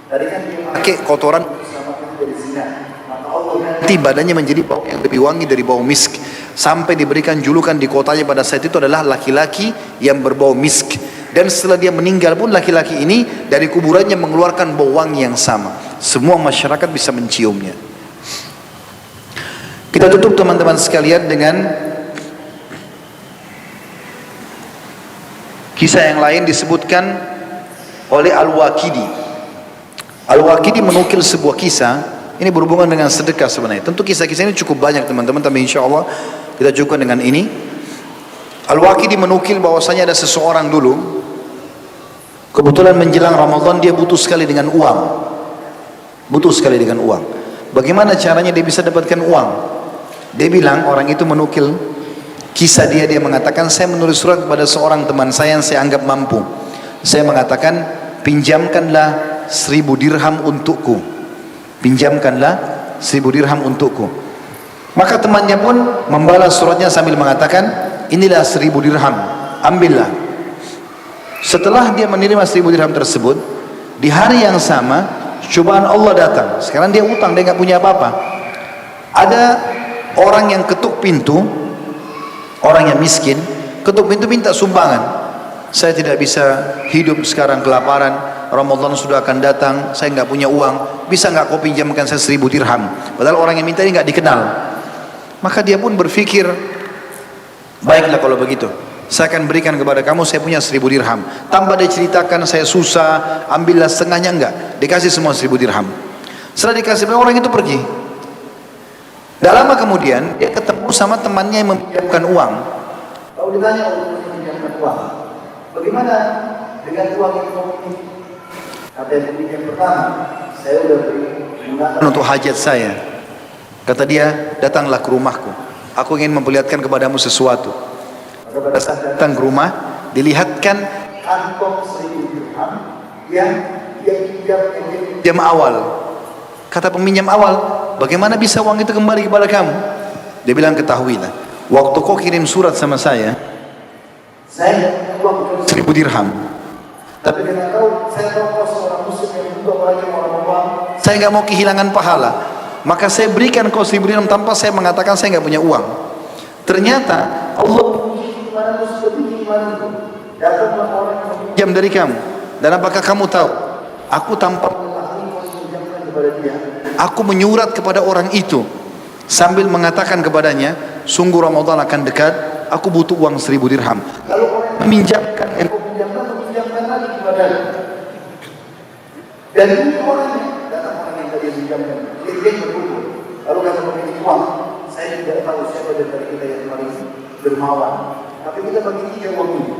Tadi kan dia pakai kotoran bersama dari zina, maka Allah ganti badannya menjadi bau yang lebih wangi dari bau misk, sampai diberikan julukan di kotanya pada saat itu adalah laki-laki yang berbau misk. Dan setelah dia meninggal pun laki-laki ini dari kuburannya mengeluarkan bau wangi yang sama. Semua masyarakat bisa menciumnya. Kita tutup teman-teman sekalian dengan kisah yang lain disebutkan oleh Al-Waqidi. Al-Waqidi menukil sebuah kisah, ini berhubungan dengan sedekah sebenarnya. Tentu kisah-kisah ini cukup banyak teman-teman, tapi insya Allah kita cukupkan dengan ini. Al-Waqidi menukil bahwasanya ada seseorang dulu, kebetulan menjelang Ramadan dia butuh sekali dengan uang. Butuh sekali dengan uang. Bagaimana caranya dia bisa dapatkan uang? Dia bilang, orang itu menukil kisah dia mengatakan, saya menulis surat kepada seorang teman saya yang saya anggap mampu. Saya mengatakan, pinjamkanlah 1000 dirham untukku. Pinjamkanlah 1000 dirham untukku. Maka temannya pun membalas suratnya sambil mengatakan, inilah 1000 dirham, ambillah. Setelah dia menerima 1000 dirham tersebut, di hari yang sama cobaan Allah datang. Sekarang dia utang, dia nggak punya apa-apa. Ada orang yang ketuk pintu, orang yang miskin, ketuk pintu minta sumbangan. Saya tidak bisa hidup sekarang kelaparan, Ramadan sudah akan datang, saya nggak punya uang, bisa nggak kau pinjamkan saya 1000 dirham? Padahal orang yang minta ini nggak dikenal. Maka dia pun berpikir, baiklah kalau begitu, saya akan berikan kepada kamu, saya punya 1000 dirham. Tanpa dia ceritakan saya susah, ambillah setengahnya, enggak, dikasih semua 1000 dirham. Setelah dikasih, orang itu pergi. Tidak lama kemudian dia ketemu sama temannya yang meminjamkan uang. Kalau ditanya untuk meminjamkan uang, bagaimana dengan uang yang kamu ini? Kata yang meminjam pertama, saya sudah beri gunakan untuk hajat saya. Kata dia, datanglah ke rumahku, aku ingin memperlihatkan kepadamu sesuatu. Maka pada saat datang ke rumah, dilihatkan kantong 1000 dirham yang dia pinjam awal. Kata peminjam awal, bagaimana bisa uang itu kembali kepada kamu? Dia bilang, ketahuilah, waktu kau kirim surat sama saya uang 1000 dirham. Tapi karena saya tahu kau seorang muslim yang juga banyak orang-orang, saya nggak mau kehilangan pahala, maka saya berikan kau 1000 dirham tanpa saya mengatakan saya nggak punya uang. Ternyata Allah datanglah orang yang meminjam dari kamu. Dan apakah kamu tahu, aku tanpa aku menyurat kepada orang itu sambil mengatakan kepadanya, sungguh Ramadan akan dekat, aku butuh uang 1000 dirham. Lalu orang meminjamkan, meminjamkan lagi kepadanya. Dan ini orangnya, datang orang yang tadi meminjamkan, dia berkumpul. Lalu kata pemilik uang, saya tidak tahu siapa dari kita yang paling dermawan, tapi kita bagi 3 uang ini.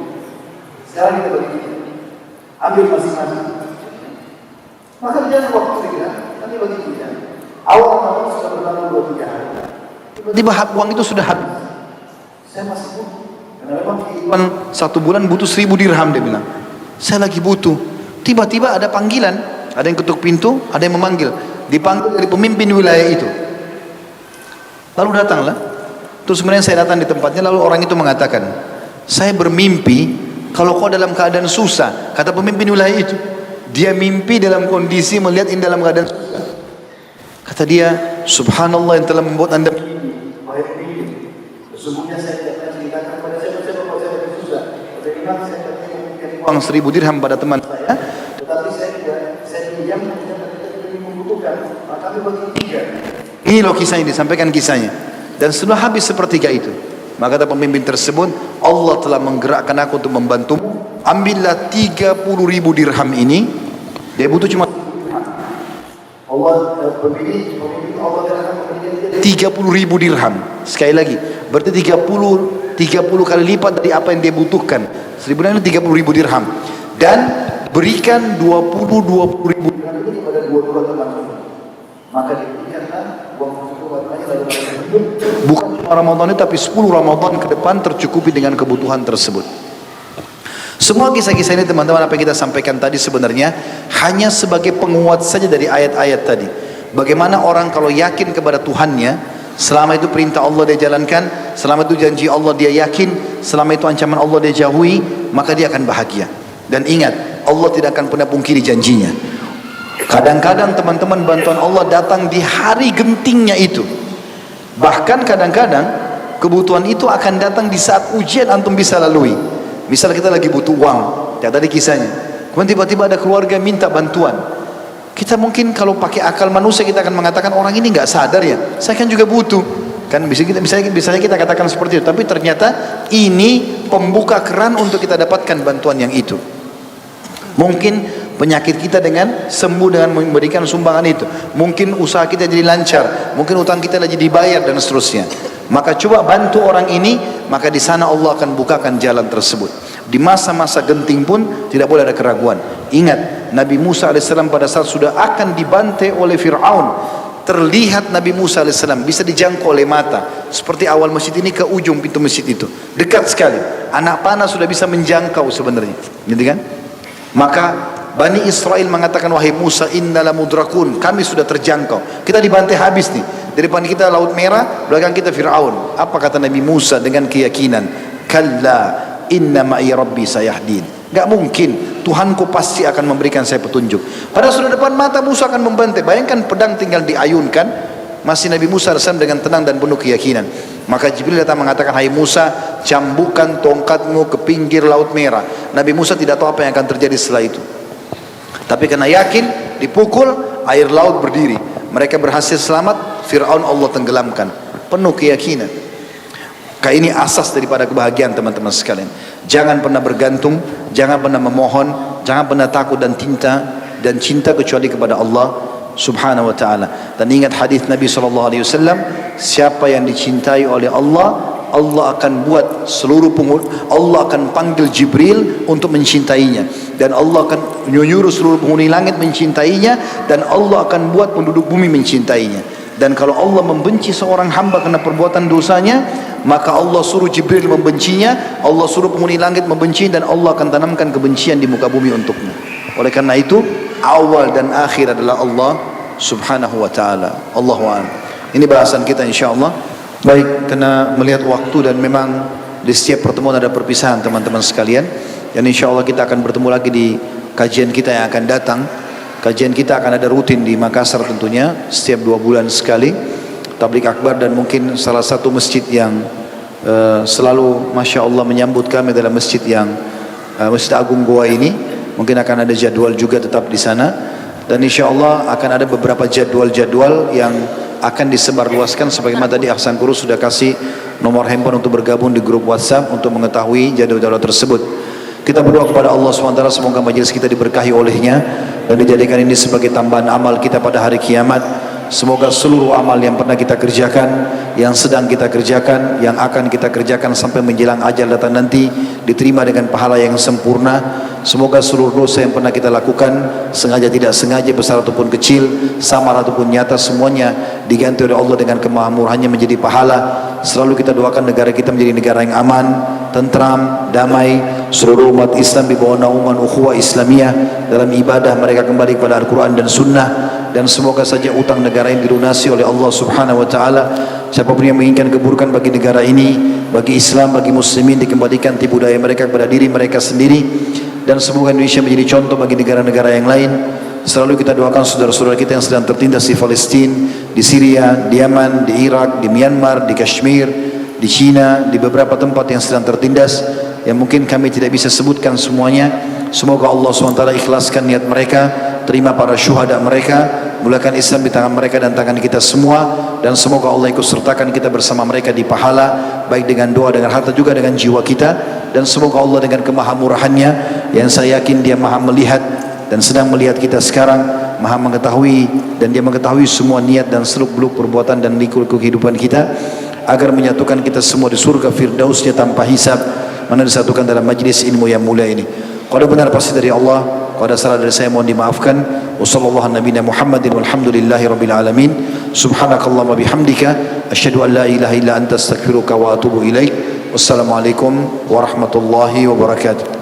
Sekarang kita bagi 3, ambil masing-masing. Maka dia waktu dia, nanti bagi 3. Awal Ramadan sudah berlalu 2-3 hari. Tiba-tiba uang itu sudah habis. Saya masih butuh. Karena memang kehidupan 1 bulan butuh 1000 dirham, dia bilang. Saya lagi butuh. Tiba-tiba ada panggilan, ada yang ketuk pintu, ada yang memanggil. Dipanggil dari pemimpin wilayah itu. Lalu datanglah. Terus kemudian saya datang di tempatnya, lalu orang itu mengatakan, saya bermimpi kalau kau dalam keadaan susah. Kata pemimpin wilayah itu, dia mimpi dalam kondisi melihat ini dalam keadaan susah. Kata dia, subhanallah yang telah membuat anda begini. Wahai pemimpin, sesungguhnya saya tidak akan ceritakan pada siapa kalau saya lagi susah. Bagaimana saya akan memberikan uang 1000 dirham pada teman saya, tetapi saya pinjam ketika tidak membutuhkan, maka kami bagi 3. Ini loh kisahnya, disampaikan kisahnya. Dan setelah habis sepertiga itu, maka kata pemimpin tersebut, Allah telah menggerakkan aku untuk membantumu. Ambillah 30.000 dirham ini. Dia butuh cuma Allah, pemimpin Allah gerakkan 30.000 dirham. Sekali lagi, berarti 30 kali lipat dari apa yang dia butuhkan. 1000 dirham ini 30.000 dirham. Dan berikan 20.000 dirham itu kepada 2 teman-teman. Maka diberikanlah uang itu bukan cuma Ramadan ini, tapi 10 Ramadan ke depan tercukupi dengan kebutuhan tersebut. Semua kisah-kisah ini teman-teman, apa yang kita sampaikan tadi sebenarnya hanya sebagai penguat saja dari ayat-ayat tadi. Bagaimana orang kalau yakin kepada Tuhannya, selama itu perintah Allah dia jalankan, selama itu janji Allah dia yakin, selama itu ancaman Allah dia jauhi, maka dia akan bahagia. Dan ingat, Allah tidak akan pernah pungkiri janjinya. Kadang-kadang teman-teman, bantuan Allah datang di hari gentingnya itu. Bahkan kadang-kadang kebutuhan itu akan datang di saat ujian antum bisa lalui. Misal kita lagi butuh uang, ya tadi kisahnya, kemudian tiba-tiba ada keluarga minta bantuan. Kita mungkin kalau pakai akal manusia kita akan mengatakan, orang ini nggak sadar ya, saya kan juga butuh. Kan bisa kita katakan seperti itu, tapi ternyata ini pembuka keran untuk kita dapatkan bantuan yang itu. Mungkin penyakit kita dengan sembuh dengan memberikan sumbangan itu. Mungkin usaha kita jadi lancar, mungkin utang kita lagi dibayar dan seterusnya. Maka coba bantu orang ini, maka di sana Allah akan bukakan jalan tersebut. Di masa-masa genting pun tidak boleh ada keraguan. Ingat, Nabi Musa alaihissalam pada saat sudah akan dibantai oleh Fir'aun, terlihat Nabi Musa alaihissalam bisa dijangkau oleh mata, seperti awal masjid ini ke ujung pintu masjid itu, dekat sekali. Anak panah sudah bisa menjangkau sebenarnya, gitu kan? Maka Bani Israel mengatakan, wahai Musa, innala mudrakun, kami sudah terjangkau, kita dibantai habis nih. Di depan kita Laut Merah, belakang kita Fir'aun. Apa kata Nabi Musa dengan keyakinan? Kalla inna ma'i rabbi sayahdin. Gak mungkin, Tuhanku pasti akan memberikan saya petunjuk. Pada sudah depan mata Musa akan membantai. Bayangkan pedang tinggal diayunkan, masih Nabi Musa AS dengan tenang dan penuh keyakinan. Maka Jibril datang mengatakan, hai Musa, cambukkan tongkatmu ke pinggir Laut Merah. Nabi Musa tidak tahu apa yang akan terjadi setelah itu. Tapi karena yakin, dipukul, air laut berdiri. Mereka berhasil selamat, Fir'aun Allah tenggelamkan. Penuh keyakinan. Kayak ini asas daripada kebahagiaan teman-teman sekalian. Jangan pernah bergantung, jangan pernah memohon, jangan pernah takut dan cinta kecuali kepada Allah Subhanahu wa ta'ala. Dan ingat hadis Nabi SAW, siapa yang dicintai oleh Allah, Allah akan buat seluruh penghuni, Allah akan panggil Jibril untuk mencintainya, dan Allah akan menyuruh seluruh penghuni langit mencintainya, dan Allah akan buat penduduk bumi mencintainya. Dan kalau Allah membenci seorang hamba karena perbuatan dosanya, maka Allah suruh Jibril membencinya, Allah suruh penghuni langit membenci, dan Allah akan tanamkan kebencian di muka bumi untuknya. Oleh karena itu, awal dan akhir adalah Allah Subhanahu wa ta'ala. Allahu a'lam. Ini bahasan kita insyaallah. Baik, karena melihat waktu dan memang di setiap pertemuan ada perpisahan teman-teman sekalian, dan insyaallah kita akan bertemu lagi di kajian kita yang akan datang. Kajian kita akan ada rutin di Makassar tentunya, setiap 2 bulan sekali, tabligh akbar, dan mungkin salah satu masjid yang selalu Masya Allah menyambut kami adalah masjid yang Masjid Agung Goa ini. Mungkin akan ada jadwal juga tetap di sana, dan insya Allah akan ada beberapa jadwal-jadwal yang akan disebarluaskan. Sebagaimana tadi Ahsan Guru sudah kasih nomor handphone untuk bergabung di grup WhatsApp untuk mengetahui jadwal-jadwal tersebut. Kita berdoa kepada Allah SWT semoga majelis kita diberkahi olehnya dan dijadikan ini sebagai tambahan amal kita pada hari kiamat. Semoga seluruh amal yang pernah kita kerjakan, yang sedang kita kerjakan, yang akan kita kerjakan sampai menjelang ajal datang nanti diterima dengan pahala yang sempurna. Semoga seluruh dosa yang pernah kita lakukan, sengaja tidak sengaja, besar ataupun kecil, samar ataupun nyata, semuanya diganti oleh Allah dengan kemahamurahannya menjadi pahala. Selalu kita doakan negara kita menjadi negara yang aman, tentram, damai. Seluruh umat Islam di bawah naungan ukhuwah Islamiyah dalam ibadah mereka kembali kepada Al-Quran dan Sunnah. Dan semoga saja utang negara ini dilunasi oleh Allah Subhanahu wa ta'ala. Siapapun yang menginginkan keburukan bagi negara ini, bagi Islam, bagi muslimin, dikembalikan tipu daya mereka kepada diri mereka sendiri. Dan semoga Indonesia menjadi contoh bagi negara-negara yang lain. Selalu kita doakan saudara-saudara kita yang sedang tertindas di Palestina, di Syria, di Yaman, di Irak, di Myanmar, di Kashmir, di China, di beberapa tempat yang sedang tertindas, yang mungkin kami tidak bisa sebutkan semuanya. Semoga Allah SWT ikhlaskan niat mereka, terima para syuhada mereka, mulakan Islam di tangan mereka dan tangan kita semua, dan semoga Allah ikut sertakan kita bersama mereka di pahala, baik dengan doa, dengan harta, juga dengan jiwa kita. Dan semoga Allah dengan kemahamurahannya yang saya yakin Dia maha melihat dan sedang melihat kita sekarang, maha mengetahui, dan Dia mengetahui semua niat dan seluk-beluk perbuatan dan liku-liku kehidupan kita, agar menyatukan kita semua di surga Firdausnya tanpa hisab, mana disatukan dalam majlis ilmu yang mulia ini. Kalau benar pasti dari Allah, kalau ada salah dari saya mohon dimaafkan. Wassallallahu ala nabiyina Muhammadin walhamdulillahi rabbil alamin. Subhanakallahumma bihamdika asyhadu an la ilaha illa anta astaghfiruka wa atubu ilaik. Wassalamualaikum warahmatullahi wabarakatuh.